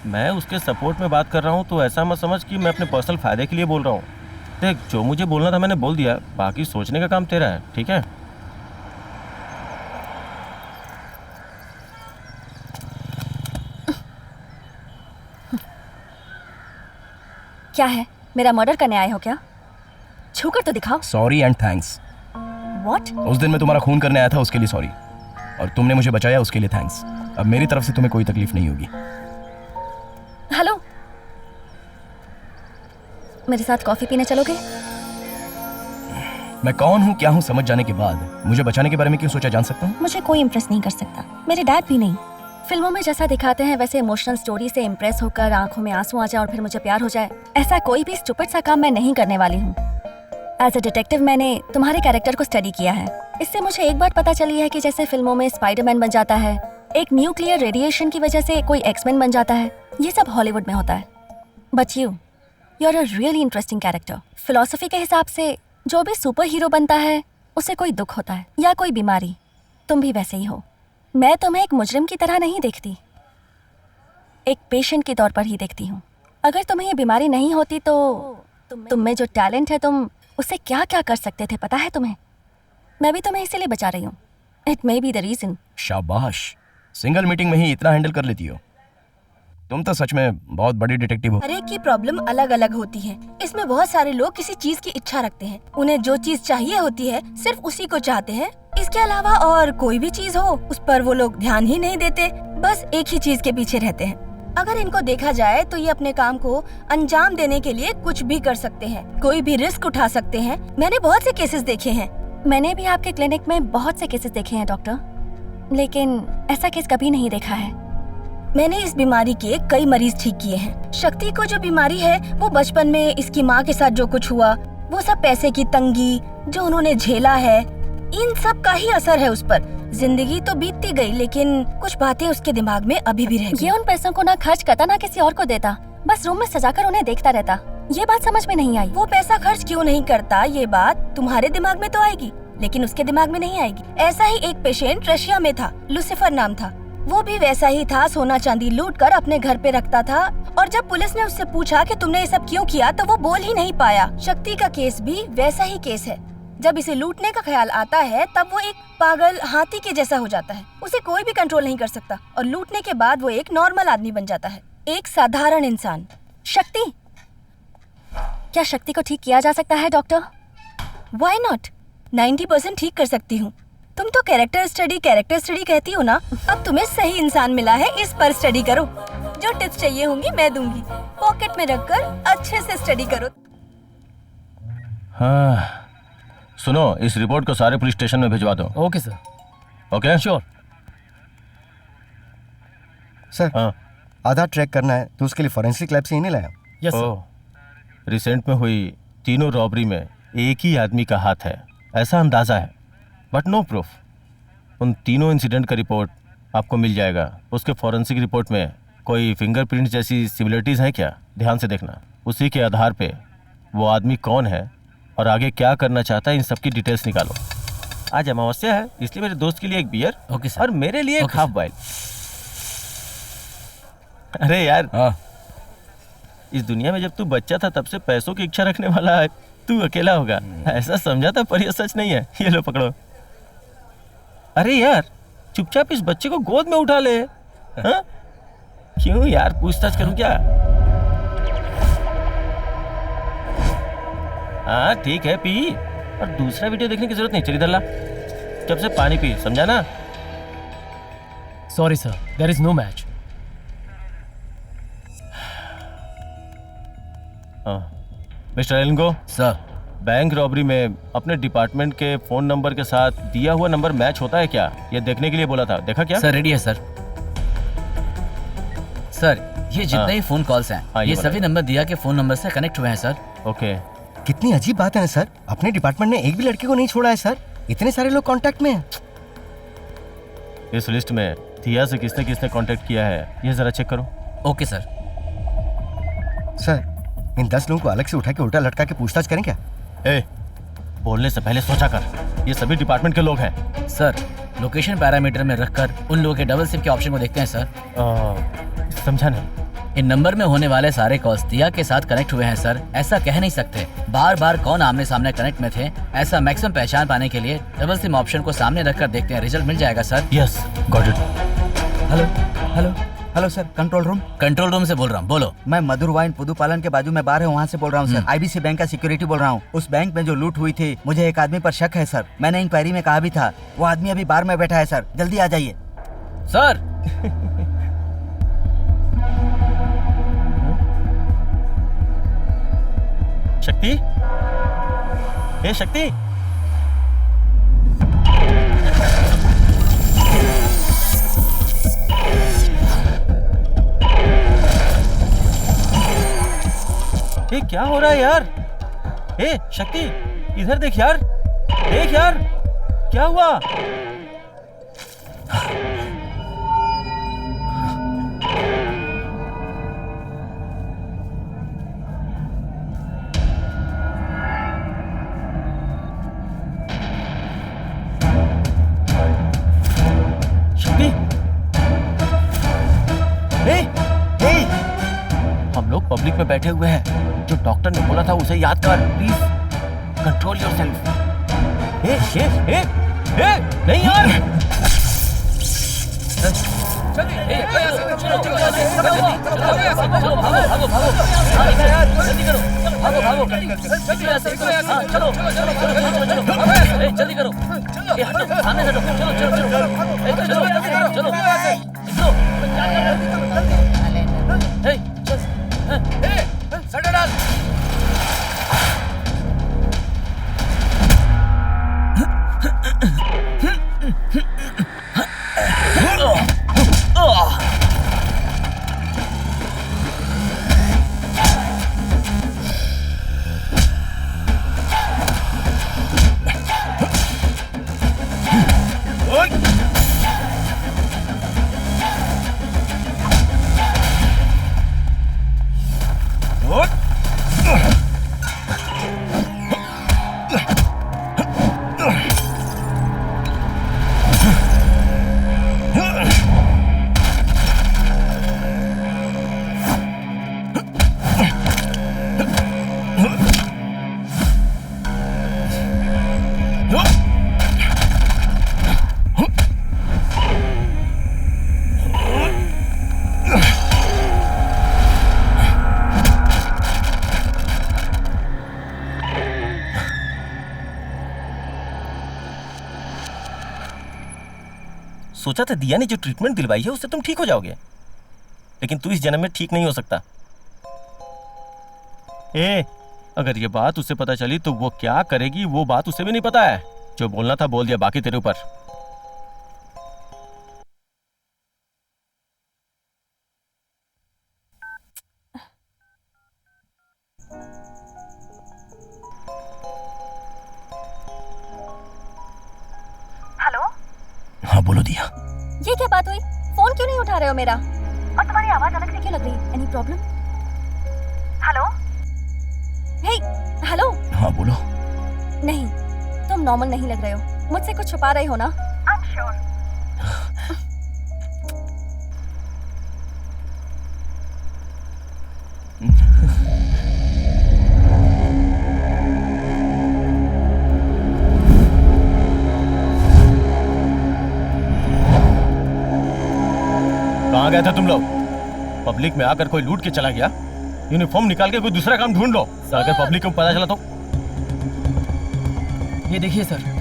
मैं उसके सपोर्ट में बात कर रहा हूँ तो ऐसा मत समझ कि मैं अपने पर्सनल फायदे के लिए बोल रहा हूँ। देख, जो मुझे बोलना था मैंने बोल दिया, बाकी सोचने का काम तेरा है, ठीक है? क्या है, मेरा मर्डर करने आए हो क्या? छूकर तो दिखाओ। Sorry and thanks. व्हाट? उस दिन मैं तुम्हारा खून करने आया था, उसके लिए सॉरी, और तुमने मुझे बचाया, उसके लिए थैंक्स। अब मेरी तरफ से तुम्हें कोई तकलीफ नहीं होगी। हेलो, मेरे साथ कॉफी पीने चलोगे? मैं कौन हूँ, क्या हूँ, समझ जाने के बाद मुझे बचाने के बारे में क्यों सोचा, जान सकता हूँ? मुझे कोई इम्प्रेस नहीं कर सकता, मेरे डैड भी नहीं। फिल्मों में जैसा दिखाते हैं वैसे इमोशनल स्टोरी से इम्प्रेस होकर आंखों में आंसू आ जाए और फिर मुझे प्यार हो जाए, ऐसा कोई भी स्टूपिड सा काम मैं नहीं करने वाली हूँ। एज अ डिटेक्टिव मैंने तुम्हारे कैरेक्टर को स्टडी किया है। इससे मुझे एक बात पता चली है कि जैसे फिल्मों में स्पाइडरमैन बन जाता है, एक न्यूक्लियर रेडिएशन की वजह से कोई एक्समैन बन जाता है, ये सब हॉलीवुड में होता है। But you are a really interesting character. Philosophy के हिसाब से जो भी सुपर हीरो बनता है उसे कोई दुख होता है या कोई बीमारी, तुम भी वैसे ही हो। मैं तुम्हें एक मुजरिम की तरह नहीं देखती, एक पेशेंट के तौर पर ही देखती हूँ। अगर तुम्हें ये बीमारी नहीं होती तो तुम में जो टैलेंट है तुम उससे क्या क्या कर सकते थे, पता है तुम्हें? मैं भी तुम्हें इसीलिए बचा रही हूँ। It may be the reason. शाबाश, सिंगल मीटिंग में ही इतना हैंडल कर लेती हो, तुम तो सच में बहुत बड़ी डिटेक्टिव हो। हर एक की प्रॉब्लम अलग अलग होती है। इसमें बहुत सारे लोग किसी चीज की इच्छा रखते हैं, उन्हें जो चीज चाहिए होती है सिर्फ उसी को चाहते हैं, इसके अलावा और कोई भी चीज हो उस पर वो लोग ध्यान ही नहीं देते, बस एक ही चीज के पीछे रहते हैं। अगर इनको देखा जाए तो ये अपने काम को अंजाम देने के लिए कुछ भी कर सकते हैं, कोई भी रिस्क उठा सकते हैं। मैंने बहुत से केसेस देखे हैं। मैंने भी आपके क्लिनिक में बहुत से केसेस देखे हैं डॉक्टर, लेकिन ऐसा केस कभी नहीं देखा है। मैंने इस बीमारी के कई मरीज ठीक किए हैं। शक्ति को जो बीमारी है वो बचपन में इसकी माँ के साथ जो कुछ हुआ, वो सब पैसे की तंगी जो उन्होंने झेला है, इन सब का ही असर है उस पर। जिंदगी तो बीतती गई लेकिन कुछ बातें उसके दिमाग में अभी भी रह गई। ये उन पैसों को ना खर्च करता ना किसी और को देता, बस रूम में सजाकर उन्हें देखता रहता। ये बात समझ में नहीं आई। वो पैसा खर्च क्यों नहीं करता ये बात तुम्हारे दिमाग में तो आएगी लेकिन उसके दिमाग में नहीं आएगी। ऐसा ही एक पेशेंट रशिया में था, लुसिफर नाम था। वो भी वैसा ही था, सोना चांदी लूट कर अपने घर पे रखता था, और जब पुलिस ने उससे पूछा कि तुमने ये सब क्यों किया तो वो बोल ही नहीं पाया। शक्ति का केस भी वैसा ही केस है। जब इसे लूटने का ख्याल आता है तब वो एक पागल हाथी के जैसा हो जाता है, उसे कोई भी कंट्रोल नहीं कर सकता, और लूटने के बाद वो एक नॉर्मल आदमी बन जाता है, एक साधारण इंसान। शक्ति, क्या शक्ति को ठीक किया जा सकता है डॉक्टर? Why not? 90% ठीक कर सकती हूँ। तुम तो कैरेक्टर स्टडी कहती हो ना, अब तुम्हें सही इंसान मिला है, इस पर स्टडी करो। जो टिप्स चाहिए होंगी मैं दूंगी, पॉकेट में रखकर अच्छे से स्टडी करो। हाँ, सुनो, इस रिपोर्ट को सारे पुलिस स्टेशन में भिजवा दो। Okay sir. Okay, sure sir. हाँ। आधार ट्रैक करना है तो उसके लिए फॉरेंसिक लैब से ही नहीं लाया? Yes sir. रिसेंट में हुई तीनों रॉबरी में एक ही आदमी का हाथ है, ऐसा अंदाजा है, बट नो प्रूफ। उन तीनों इंसिडेंट का रिपोर्ट आपको मिल जाएगा। उसके फॉरेंसिक रिपोर्ट में कोई फिंगरप्रिंट जैसी सिमिलरिटीज़ हैं क्या? ध्यान से देखना। उसी के आधार पे वो आदमी कौन है और आगे क्या करना चाहता है, इन सब की डिटेल्स निकालो। आज अमावस्या है, इसलिए मेरे दोस्त के लिए एक बियर और मेरे लिए एक हाफ बॉइल। अरे यार, इस दुनिया में जब तू बच्चा था तब से पैसों की इच्छा रखने वाला तू अकेला होगा, ऐसा समझा था, पर ये सच नहीं है। ये लो पकड़ो। अरे यार, चुपचाप इस बच्चे को गोद में उठा ले। हाँ? क्यों यार, पूछताछ करूं क्या? हाँ ठीक है, पी। और दूसरा वीडियो देखने की जरूरत नहीं। चली दल्ला, जब से पानी पी, समझा ना? Sorry sir, there is no match. Mister Elango sir, bank robbery में अपने डिपार्टमेंट के फोन नंबर के साथ दिया हुआ नंबर मैच होता है क्या, ये देखने के लिए बोला था। देखा क्या? सर रेडी है सर। सर, ये जितने ही फोन कॉल्स हैं, ये सभी नंबर दिया के फोन नंबर से कनेक्ट हुए हैं सर। ओके। कितनी अजीब बात है ना सर, अपने डिपार्टमेंट ने एक भी लड़के को नहीं छोड़ा है सर, इतने सारे लोग कांटेक्ट में हैं। इस लिस्ट में थिया से किसने किसने कांटेक्ट किया है ये जरा चेक करो। Okay sir. सर इन 10 लोगों को अलग से उठा के उल्टा लटका के पूछताछ करें क्या? ए, बोलने से पहले सोचा कर, ये सभी डिपार्टमेंट के लोग हैं। सर लोकेशन पैरामीटर में रखकर उन लोगों के डबल सिम के ऑप्शन को देखते हैं सर। समझा नहीं। इन नंबर में होने वाले सारे कॉल्स दिया के साथ कनेक्ट हुए हैं सर। ऐसा कह नहीं सकते बार बार कौन आमने सामने कनेक्ट में थे। ऐसा मैक्सिमम पहचान पाने के लिए डबल सिम ऑप्शन को सामने रखकर देखते हैं, रिजल्ट मिल जाएगा sir. Yes got it. Hello hello hello sir, control room. Control room से बोल रहा हूँ, बोलो। मैं मधुर वाइन पुदुपालन के बाजू में बार है, वहाँ से बोल रहा हूँ सर। आईबीसी बैंक का सिक्योरिटी बोल रहा हूँ। उस बैंक में जो लूट हुई थी, मुझे एक आदमी पर शक है सर। मैंने इंक्वायरी में कहा भी था, वो आदमी अभी बार में बैठा है सर, जल्दी आ जाइए सर। शक्ति, ए शक्ति, ये क्या हो रहा है यार? ए शक्ति, इधर देख यार, देख यार, क्या हुआ? शक्ति, हम लोग पब्लिक में बैठे हुए हैं। जो डॉक्टर ने बोला था उसे याद कर, प्लीज कंट्रोल योरसेल्फ। नहीं यार, जल्दी करो, सामने से चलो डाल। सोचा था दिया ने जो ट्रीटमेंट दिलवाई है उससे तुम ठीक हो जाओगे, लेकिन तू इस जन्म में ठीक नहीं हो सकता। अगर ये बात उसे पता चली तो वो क्या करेगी वो बात उसे भी नहीं पता है। जो बोलना था बोल दिया, बाकी तेरे ऊपर। हेलो, हाँ बोलो दिया। ये क्या बात हुई? फोन क्यों नहीं उठा रहे हो मेरा? और तुम्हारी आवाज अलग से क्यों लग रही? Any problem? हेलो, हे, हेलो। हाँ बोलो। नहीं, तुम नॉर्मल नहीं लग रहे हो। मुझसे कुछ छुपा रहे हो ना? I am sure. कहाँ गए थे तुम लोग? पब्लिक में आकर कोई लूट के चला गया, यूनिफॉर्म निकाल के कोई दूसरा काम ढूंढ लो। अगर पब्लिक को पता चला तो? ये देखिए सर।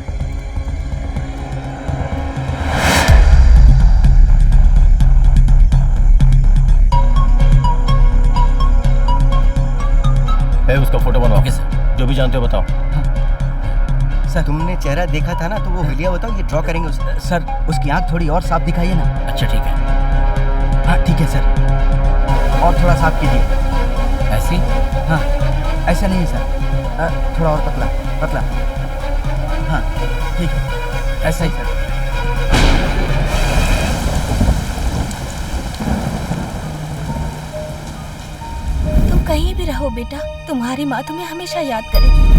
उसका फोटो बनाओ। Okay sir. जो भी जानते हो बताओ। सर तुमने चेहरा देखा था ना, तो वो हुलिया बताओ, ये ड्रॉ करेंगे उसे। सर उसकी आंख थोड़ी और साफ दिखाइए ना। अच्छा ठीक है। हाँ ठीक है सर, और थोड़ा साफ कीजिए। ऐसी? हाँ ऐसा नहीं है सर, थोड़ा और पतला पतला। हाँ ठीक है, ऐसा ही सर। हो बेटा, तुम्हारी माँ तुम्हें हमेशा याद करेगी।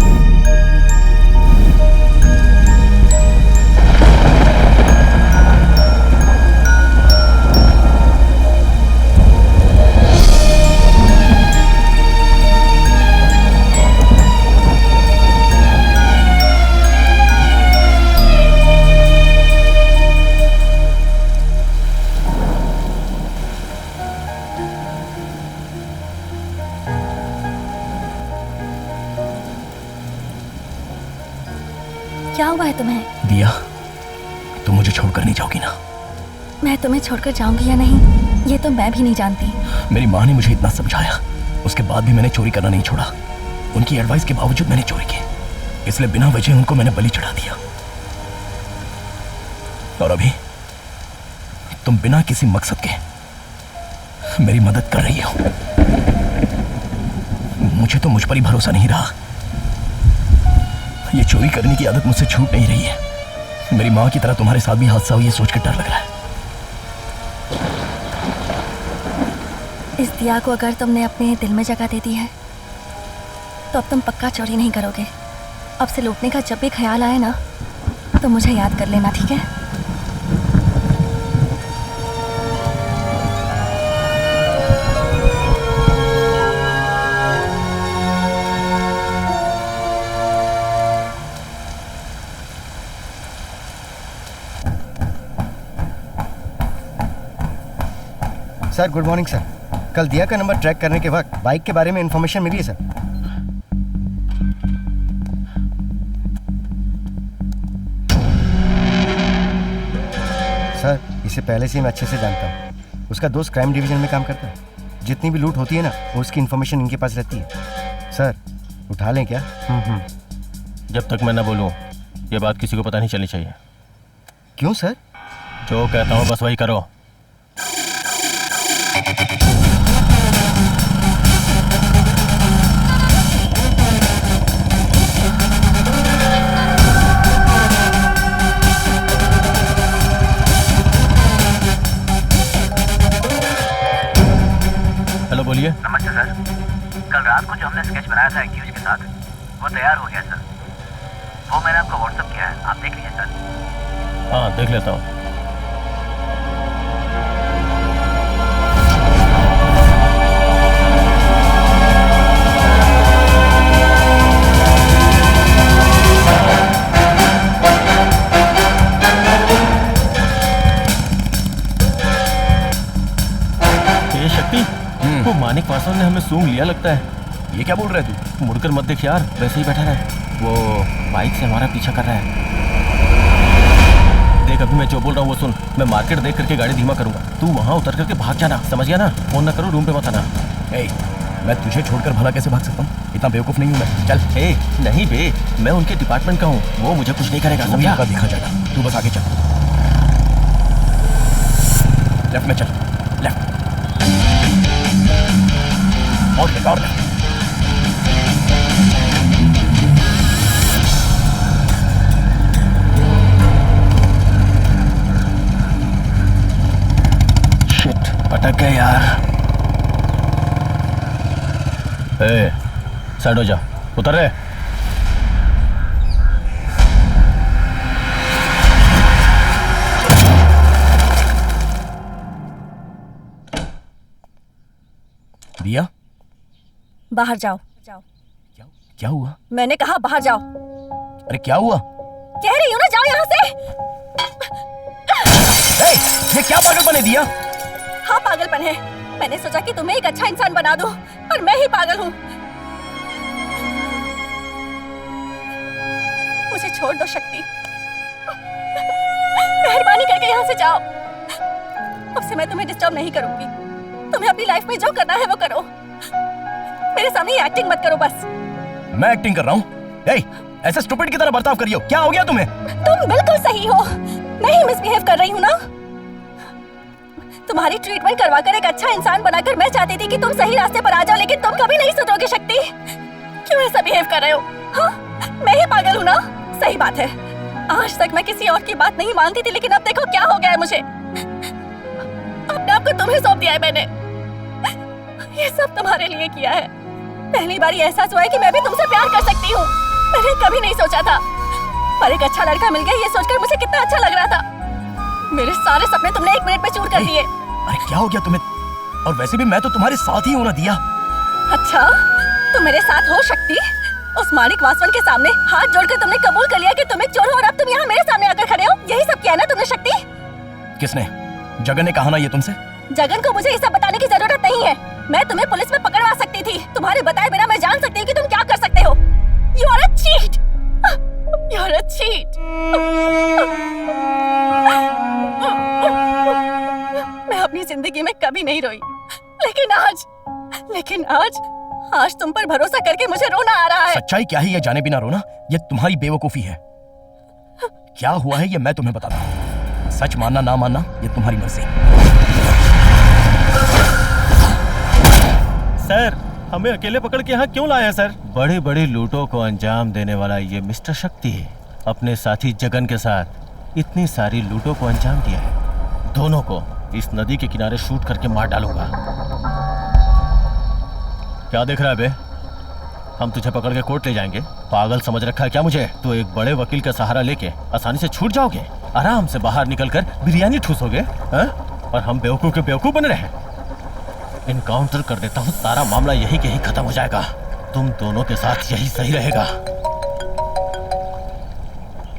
क्या हुआ है तुम्हें? दिया, तुम मुझे छोड़कर नहीं जाओगी ना? मैं तुम्हें छोड़कर जाऊंगी या नहीं ये तो मैं भी नहीं जानती। मेरी माँ ने मुझे इतना समझाया, उसके बाद भी मैंने चोरी करना नहीं छोड़ा। उनकी एडवाइस के बावजूद मैंने चोरी की, इसलिए बिना वजह उनको मैंने बलि चढ़ा दिया। और अभी तुम बिना किसी मकसद के मेरी मदद कर रही हो। मुझे तो मुझ पर ही भरोसा नहीं रहा। ये चोरी करने की आदत मुझसे छूट नहीं रही है। मेरी माँ की तरह तुम्हारे साथ भी हादसा हो, ये सोचकर डर लग रहा है। इस दिया को अगर तुमने अपने दिल में जगह दे दी है तो अब तुम पक्का चोरी नहीं करोगे। अब से लूटने का जब भी ख्याल आए ना तो मुझे याद कर लेना, ठीक है? Sir good morning sir. कल दिया का नंबर ट्रैक करने के वक्त बाइक के बारे में इंफॉर्मेशन मिली है सर। सर इसे पहले से मैं अच्छे से जानता हूँ। उसका दोस्त क्राइम डिवीजन में काम करता है। जितनी भी लूट होती है ना वो उसकी इन्फॉर्मेशन इनके पास रहती है। सर उठा लें क्या? जब तक मैं ना बोलूँ ये बात किसी को पता नहीं चलनी चाहिए। क्यों सर? जो कहता हूँ बस वही करो। हेलो बोलिए। नमस्ते सर, कल रात को जो हमने स्केच बनाया था एक्यूज के साथ वो तैयार हो गया सर। वो मैंने आपको व्हाट्सएप किया है, आप देख लीजिए सर। हाँ देख लेता हूँ। वो मानिक वासवान ने हमें सूंघ लिया लगता है। ये क्या बोल रहे तू? मुड़कर मत देख यार, वैसे ही बैठा रहे। वो बाइक से हमारा पीछा कर रहा है। देख अभी मैं जो बोल रहा हूँ वो सुन। मैं मार्केट देख करके गाड़ी धीमा करूंगा, तू वहाँ उतर करके भाग जाना, समझ गया ना? फोन ना करो, रूम पे मत आना। मैं तुझे छोड़कर भला कैसे भाग सकता हूँ? इतना बेवकूफ नहीं हूँ मैं। चल। नहीं बे, मैं उनके डिपार्टमेंट का हूँ, वो मुझे कुछ नहीं करेगा, समझा? दिखा जाएगा, तू बस आगे चल। लेफ्ट में चल, लेफ्ट। और शिट, अटक गए यार। साइड हो जा, उतर रहे। दिया बाहर जाओ। क्या हुआ? मैंने कहा बाहर जाओ। अरे क्या हुआ? कह रही हूँ ना, जाओ यहाँ से। ये क्या पागलपन है दिया? हाँ पागलपन है। मैंने सोचा कि तुम्हें एक अच्छा इंसान बना दूं, पर मैं ही पागल हूँ। मुझे छोड़ दो शक्ति, मेहरबानी करके यहाँ से जाओ। अब से मैं तुम्हें डिस्टर्ब नहीं करूंगी। तुम्हें अपनी लाइफ में जो करना है वो करो, मेरे सामने एक्टिंग मत करो बस। मैं एक्टिंग कर रहा हूँ? ऐसे स्टूपिड की तरह बर्ताव करियो, क्या हो गया तुम्हें? तुम बिल्कुल सही हो, मैं ही मिसबिहेव कर रही हूँ ना। तुम्हारी ट्रीटमेंट करवाकर एक अच्छा इंसान बनाकर मैं चाहती थी कि तुम सही रास्ते पर आ जाओ, लेकिन तुम कभी नहीं सुधरोगे शक्ति। क्यों ऐसा बिहेव कर रहे हो? हाँ, मैं ही पागल हूँ ना? सही बात है, आज तक मैं किसी और की बात नहीं मानती थी, लेकिन अब देखो क्या हो गया है मुझे। अपने आप को तुम्हें सौंप दिया है मैंने। ये सब तुम्हारे लिए किया है। पहली बार ये एहसास हुआ है कि मैं भी तुमसे प्यार कर सकती हूँ। मैंने कभी नहीं सोचा था, पर एक अच्छा लड़का मिल गया ये सोचकर मुझे कितना अच्छा लग रहा था। मेरे सारे सपने तुमने 1 मिनट में चूर कर दिए। अरे क्या हो गया तुम्हें? और वैसे भी मैं तो तुम्हारे साथ ही हूँ ना दिया। अच्छा, तुम मेरे साथ हो शक्ति? उस माणिक वासवान के सामने हाथ जोड़कर तुमने कबूल कर लिया कि तुम एक चोर हो और अब तुम यहाँ मेरे सामने आकर खड़े हो। यही सब किया ना तुमने शक्ति? किसने? जगन ने कहा ना ये तुमसे? जगन को मुझे ये सब बताने की जरूरत नहीं है। मैं तुम्हें पुलिस में पकड़वा सकती थी। तुम्हारे बताए बिना मैं जान सकती हूँ कि तुम क्या कर सकते हो। You are a cheat. You are a cheat. मैं अपनी जिंदगी में कभी नहीं रोई, लेकिन आज तुम पर भरोसा करके मुझे रोना आ रहा है। सच्चाई क्या है ये जाने बिना रोना, ये तुम्हारी बेवकूफी है। क्या हुआ है ये मैं तुम्हें बताता हूँ। सच मानना ना मानना ये तुम्हारी मर्जी। सर, हमें अकेले पकड़ के यहाँ क्यों लाए हैं सर? बड़ी बड़ी लूटों को अंजाम देने वाला ये मिस्टर शक्ति अपने साथी जगन के साथ इतनी सारी लूटों को अंजाम दिया है। दोनों को इस नदी के किनारे शूट करके मार डालूंगा। क्या देख रहा है बे? हम तुझे पकड़ के कोर्ट ले जाएंगे। पागल समझ रखा है क्या मुझे? तो एक बड़े वकील का सहारा लेके आसानी से छूट जाओगे। आराम से बाहर निकलकर बिरयानी ठूसोगे, और हम बेवकूफ के बेवकूफ बन रहे। इनकाउंटर कर देता हूँ, सारा मामला यही के ही खत्म हो जाएगा। तुम दोनों के साथ यही सही रहेगा।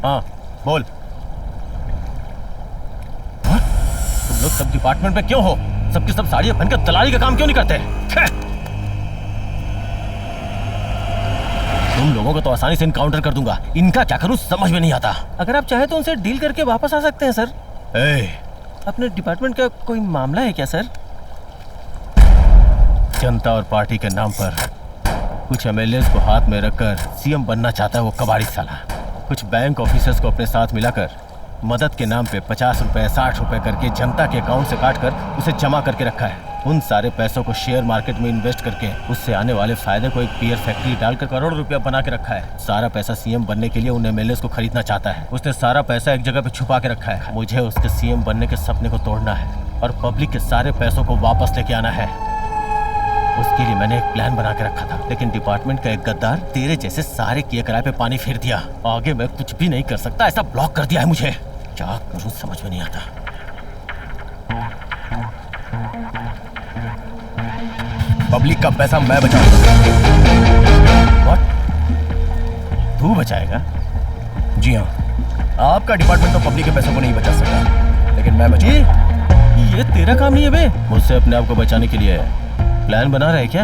हाँ बोल। तुम लोग सब डिपार्टमेंट में क्यों हो? सबकी सब साड़ियां पहनकर दलाली का काम क्यों नहीं करते? तुम लोगों को तो आसानी से इनकाउंटर कर दूंगा, इनका क्या करूं समझ में नहीं आता। अगर आप चाहे तो उनसे डील करके वापस आ सकते हैं सर। अपने डिपार्टमेंट का कोई मामला है क्या सर? जनता और पार्टी के नाम पर कुछ एमएलएस को हाथ में रखकर सीएम बनना चाहता है वो कबाड़ी साला। कुछ बैंक ऑफिसर्स को अपने साथ मिलाकर मदद के नाम पे 50 रुपए 60 रुपए करके जनता के अकाउंट से काटकर उसे जमा करके रखा है। उन सारे पैसों को शेयर मार्केट में इन्वेस्ट करके उससे आने वाले फायदे को एक बियर फैक्ट्री डालकर करोड़ रुपया बना के रखा है। सारा पैसा सीएम बनने के लिए उन एमएलएस को खरीदना चाहता है। उसने सारा पैसा एक जगह पे छुपा के रखा है। मुझे उसके सीएम बनने के सपने को तोड़ना है और पब्लिक के सारे पैसों को वापस लेके आना है। उसके लिए मैंने एक प्लान बना के रखा था, लेकिन डिपार्टमेंट का एक गद्दार तेरे जैसे सारे किए कराए पे पानी फेर दिया। आगे मैं कुछ भी नहीं कर सकता, ऐसा ब्लॉक कर दिया है मुझे। क्या करूं समझ में नहीं आता। पब्लिक का पैसा मैं बचाऊंगा। तू बचाएगा? जी हाँ, आपका डिपार्टमेंट तो पब्लिक के पैसों को नहीं बचा सकता, लेकिन मैं बचाऊंगा। ये तेरा काम नहीं है बे। मुझसे अपने आप को बचाने के लिए प्लान बना रहा है क्या?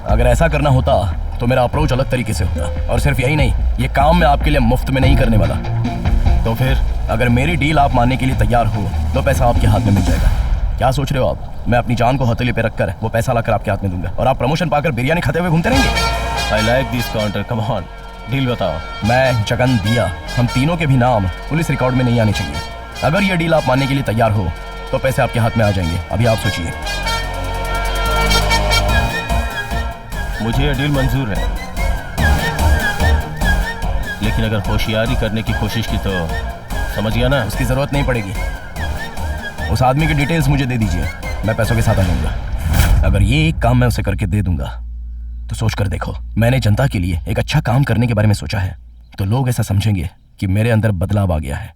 अगर ऐसा करना होता तो मेरा अप्रोच अलग तरीके से होता। और सिर्फ यही नहीं, ये काम मैं आपके लिए मुफ्त में नहीं करने वाला। तो फिर अगर मेरी डील आप मानने के लिए तैयार हो तो पैसा आपके हाथ में मिल जाएगा। क्या सोच रहे हो आप? मैं अपनी जान को हथेली पे रखकर वो पैसा लाकर आपके हाथ में दूंगा और आप प्रमोशन पाकर बिरयानी खाते हुए घूमते रहेंगे। I like this counter, come on, deal बताओ। मैं, जगन, दिया, हम तीनों के भी नाम पुलिस रिकॉर्ड में नहीं आने चाहिए। अगर ये डील आप मानने के लिए तैयार हो तो पैसे आपके हाथ में आ जाएंगे। अभी आप सोचिए। मुझे ये डील मंजूर है, लेकिन अगर होशियारी करने की कोशिश की तो समझ गया ना? उसकी जरूरत नहीं पड़ेगी। उस आदमी की डिटेल्स मुझे दे दीजिए, मैं पैसों के साथ आ जाऊंगा। अगर ये एक काम मैं उसे करके दे दूंगा तो सोच कर देखो, मैंने जनता के लिए एक अच्छा काम करने के बारे में सोचा है, तो लोग ऐसा समझेंगे कि मेरे अंदर बदलाव आ गया है।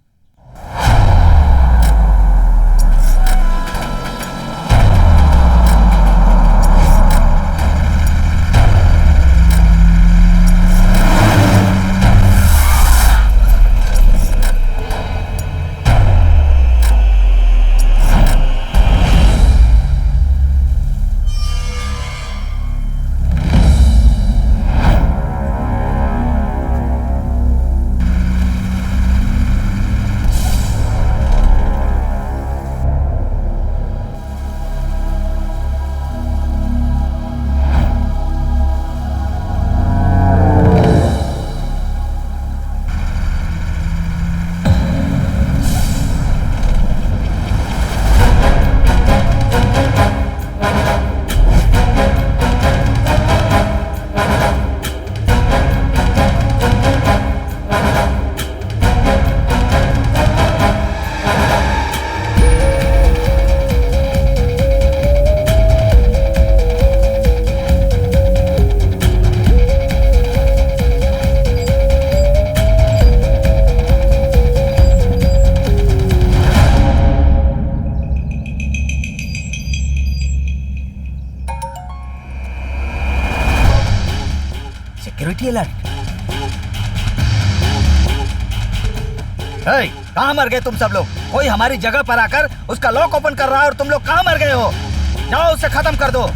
Security alert. कहाँ मर गए तुम सब लोग? कोई हमारी जगह पर आकर उसका लॉक ओपन कर रहा है और तुम लोग कहाँ मर गए हो? जाओ उसे खत्म कर दो।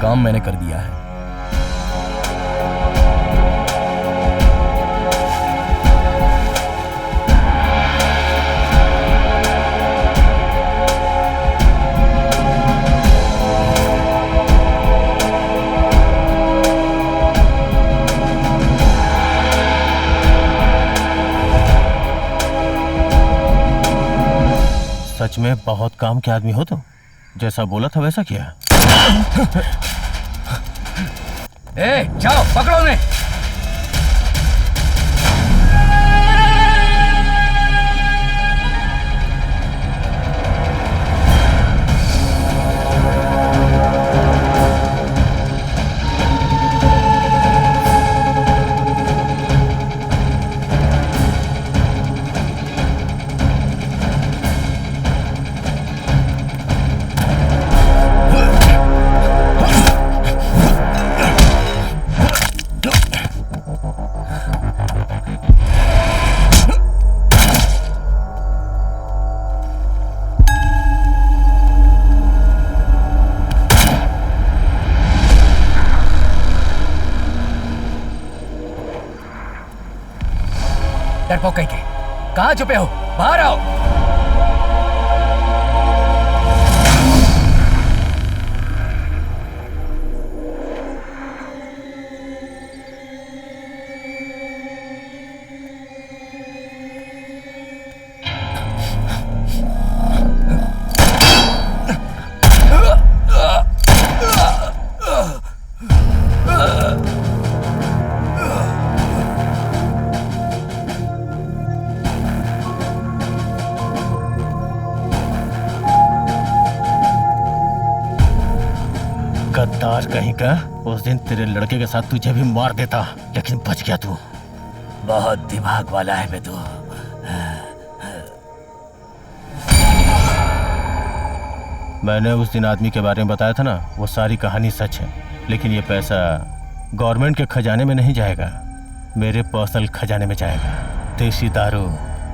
काम मैंने कर दिया है। सच में बहुत काम के आदमी हो तो जैसा बोला था वैसा किया। ए, जाओ पकड़ो उन्हें। डरपोक कहीं के, कहाँ छुपे हो? बाहर आओ। गद्दार कहीं का। उस दिन तेरे लड़के के साथ तुझे भी मार देता, लेकिन बच गया तू। बहुत दिमाग वाला है बे तू। मैंने उस दिन आदमी के बारे में बताया था ना, वो सारी कहानी सच है। लेकिन ये पैसा गवर्नमेंट के खजाने में नहीं जाएगा, मेरे पर्सनल खजाने में जाएगा। देसी दारू,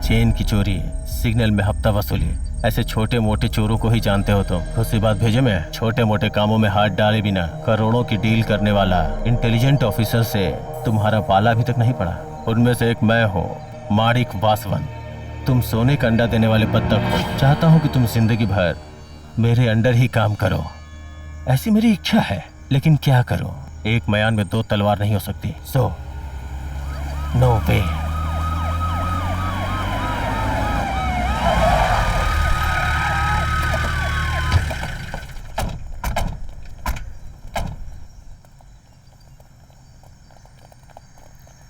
चेन की चोरी, सिग्नल में हफ्ता वसूली, ऐसे छोटे मोटे चोरों को ही जानते हो तुम। उसी बात भेजे मैं छोटे मोटे कामों में हाथ डाले बिना करोड़ों की डील करने वाला इंटेलिजेंट ऑफिसर से तुम्हारा पाला अभी तक नहीं पड़ा। उनमें से एक मैं हूँ, माणिक वासवन। तुम सोने का अंडा देने वाले बत्तख हो। चाहता हूँ कि तुम जिंदगी भर मेरे अंडर ही काम करो, ऐसी मेरी इच्छा है। लेकिन क्या करो, एक मयान में दो तलवार नहीं हो सकती। सो नो वे।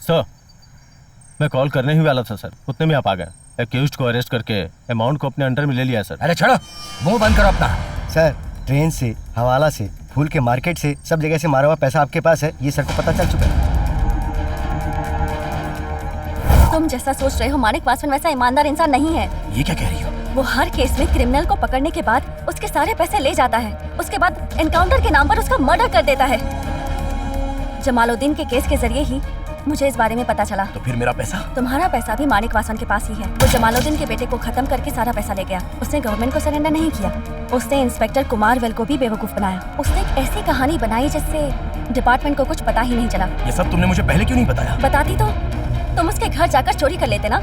सर, मैं कॉल करने ही वाला था सर, उतने में आप आ गए। एक्यूज्ड को अरेस्ट करके अमाउंट को अपने अंडर में ले लिया सर। अरे छोड़ो, मुंह बंद करो अपना। सर, ट्रेन से, हवाला से, फूल के मार्केट से, सब जगह से मारा हुआ पैसा आपके पास है, ये सर को पता चल चुका है। तुम जैसा सोच रहे हो माणिक वासवन वैसा ईमानदार इंसान नहीं है। ये क्या कह रही हो? वो हर केस में क्रिमिनल को पकड़ने के बाद उसके सारे पैसे ले जाता है, उसके बाद एनकाउंटर के नाम पर उसका मर्डर कर देता है। जमालुद्दीन के केस के जरिए ही मुझे इस बारे में पता चला। तो फिर मेरा पैसा? तुम्हारा पैसा भी माणिक वासवन के पास ही है। वो जमालुद्दीन के बेटे को खत्म करके सारा पैसा ले गया। उसने गवर्नमेंट को सरेंडर नहीं किया, उसने इंस्पेक्टर कुमार वेल को भी बेवकूफ बनाया। उसने एक ऐसी कहानी बनाई जिससे डिपार्टमेंट को कुछ पता ही नहीं चला। ये सब तुमने मुझे पहले क्यों नहीं बताया? बताती तो तुम उसके घर जाकर चोरी कर लेते ना।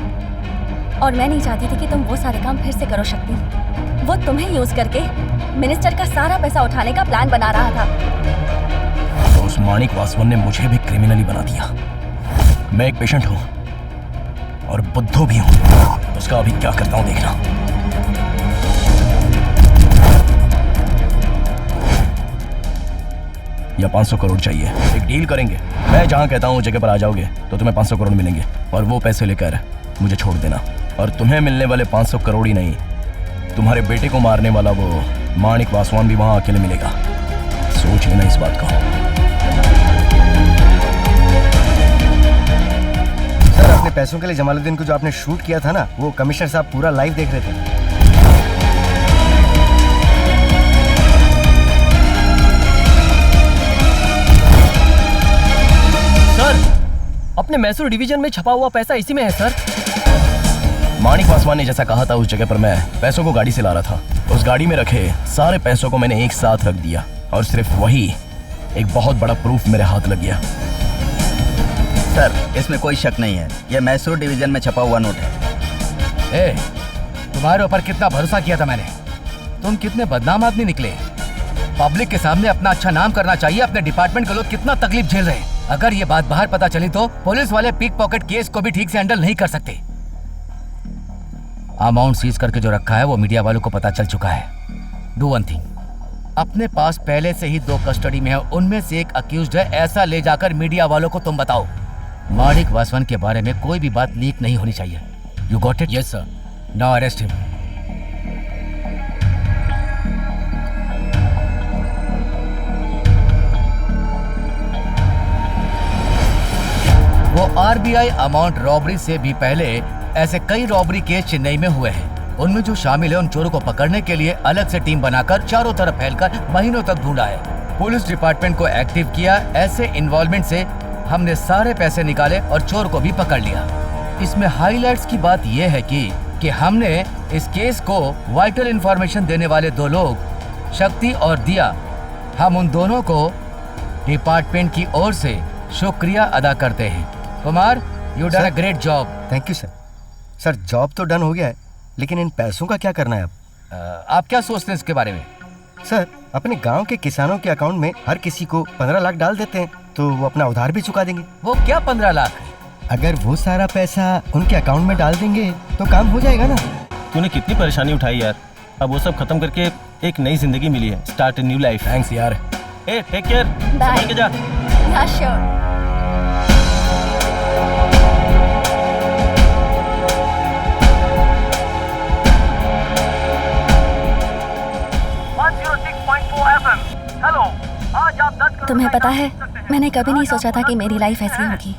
और मैं नहीं चाहती थी कि तुम वो सारे काम फिर से करो शक्ति। वो तुम्हें यूज करके मिनिस्टर का सारा पैसा उठाने का प्लान बना रहा था। तो उस माणिक वासवन ने मुझे भी क्रिमिनली बना दिया। मैं एक पेशेंट हूँ और बुद्धू भी हूँ। उसका अभी क्या करता हूँ देखना। या 500 करोड़ चाहिए, एक डील करेंगे। मैं जहाँ कहता हूँ जगह पर आ जाओगे तो तुम्हें 500 करोड़ मिलेंगे और वो पैसे लेकर मुझे छोड़ देना। और तुम्हें मिलने वाले 500 करोड़ ही नहीं, तुम्हारे बेटे को मारने वाला वो माणिक वासवान भी वहाँ अकेले मिलेगा। सोच लेना इस बात को। सर, अपने पैसों के लिए जमालुद्दीन को जो आपने शूट किया था ना, वो कमिश्नर साहब पूरा लाइव देख रहे थे। अपने मैसूर डिवीजन में छपा हुआ पैसा इसी में है सर। माणिक वासवान ने जैसा कहा था उस जगह पर मैं पैसों को गाड़ी से ला रहा था। उस गाड़ी में रखे सारे पैसों को मैंने एक साथ रख दिया और सिर्फ वही एक बहुत बड़ा प्रूफ मेरे हाथ लग गया। सर, इसमें कोई शक नहीं है, यह मैसूर डिवीजन में छपा हुआ नोट है। ए, तुम्हारे ऊपर कितना भरोसा किया था मैंने। तुम कितने बदनाम आदमी निकले। पब्लिक के सामने अपना अच्छा नाम करना चाहिए। अपने डिपार्टमेंट के लोग कितना तकलीफ झेल रहे हैं। अगर ये बात बाहर पता चली तो पुलिस वाले पिक पॉकेट केस को भी ठीक से हैंडल नहीं कर सकते। अमाउंट सीज करके जो रखा है वो मीडिया वालों को पता चल चुका है। डू वन थिंग, अपने पास पहले से ही 2 कस्टडी में है, उनमें से एक अक्यूज्ड है, ऐसा ले जाकर मीडिया वालों को तुम बताओ। माणिक वासवन के बारे में कोई भी बात लीक नहीं होनी चाहिए। You got it? Yes sir. Now arrest him. वो आरबीआई अमाउंट रॉबरी से भी पहले ऐसे कई रॉबरी केस चेन्नई में हुए हैं। उनमें जो शामिल है उन चोरों को पकड़ने के लिए अलग से टीम बनाकर चारों तरफ फैलकर महीनों तक ढूंढा है। पुलिस डिपार्टमेंट को एक्टिव किया। ऐसे इन्वॉल्वमेंट से हमने सारे पैसे निकाले और चोर को भी पकड़ लिया। इसमें हाईलाइट्स की बात यह है कि हमने इस केस को वाइटल इंफॉर्मेशन देने वाले 2 लोग, शक्ति और दिया, हम उन दोनों को डिपार्टमेंट की ओर से शुक्रिया अदा करते हैं। Kumar, you done a great job. Thank you sir. Sir, job तो डन हो गया है, लेकिन इन पैसों का क्या करना है अब? आप क्या सोचते हैं इसके बारे में? सर, अपने गांव के किसानों के अकाउंट में हर किसी को 15 लाख डाल देते हैं तो वो अपना उधार भी चुका देंगे। वो क्या 15 लाख? अगर वो सारा पैसा उनके अकाउंट में डाल देंगे तो काम हो जाएगा ना। तूने कितनी परेशानी उठाई यार, अब वो सब खत्म करके एक नई जिंदगी मिली है। Start a new life. Thanks यार। ए, टेक केयर। संभाल के जा। Yeah, sure. हेलो, आज आप पता है, मैंने कभी नहीं सोचा था कि मेरी लाइफ ऐसी होगी।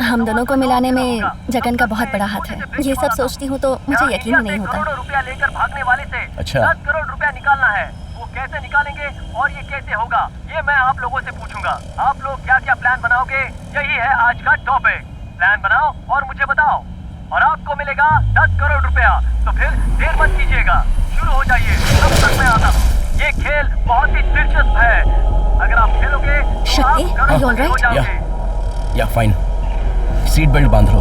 हम दोनों को मिलाने में जगन का बहुत बड़ा हाथ है। ये सब सोचती हूँ तो मुझे यकीन नहीं होता। करोड़ों रुपया लेकर भागने वाले से अच्छा। 10 करोड़ रुपया निकालना है। वो कैसे निकालेंगे और ये कैसे होगा, ये मैं आप लोगों से पूछूंगा। आप लोग क्या क्या प्लान बनाओगे, यही है आज का टॉपिक। प्लान बनाओ और मुझे बताओ, और आपको मिलेगा 10 करोड़ रुपया। तो फिर देर मत कीजिएगा, शुरू हो जाइए। तब तक मैं आता हूँ। ये खेल बहुत ही दिलचस्प है। अगर आप खेलोगे तो आप करोड़पति हो जाओगे। या फाइन, सीट बेल्ट बांध लो।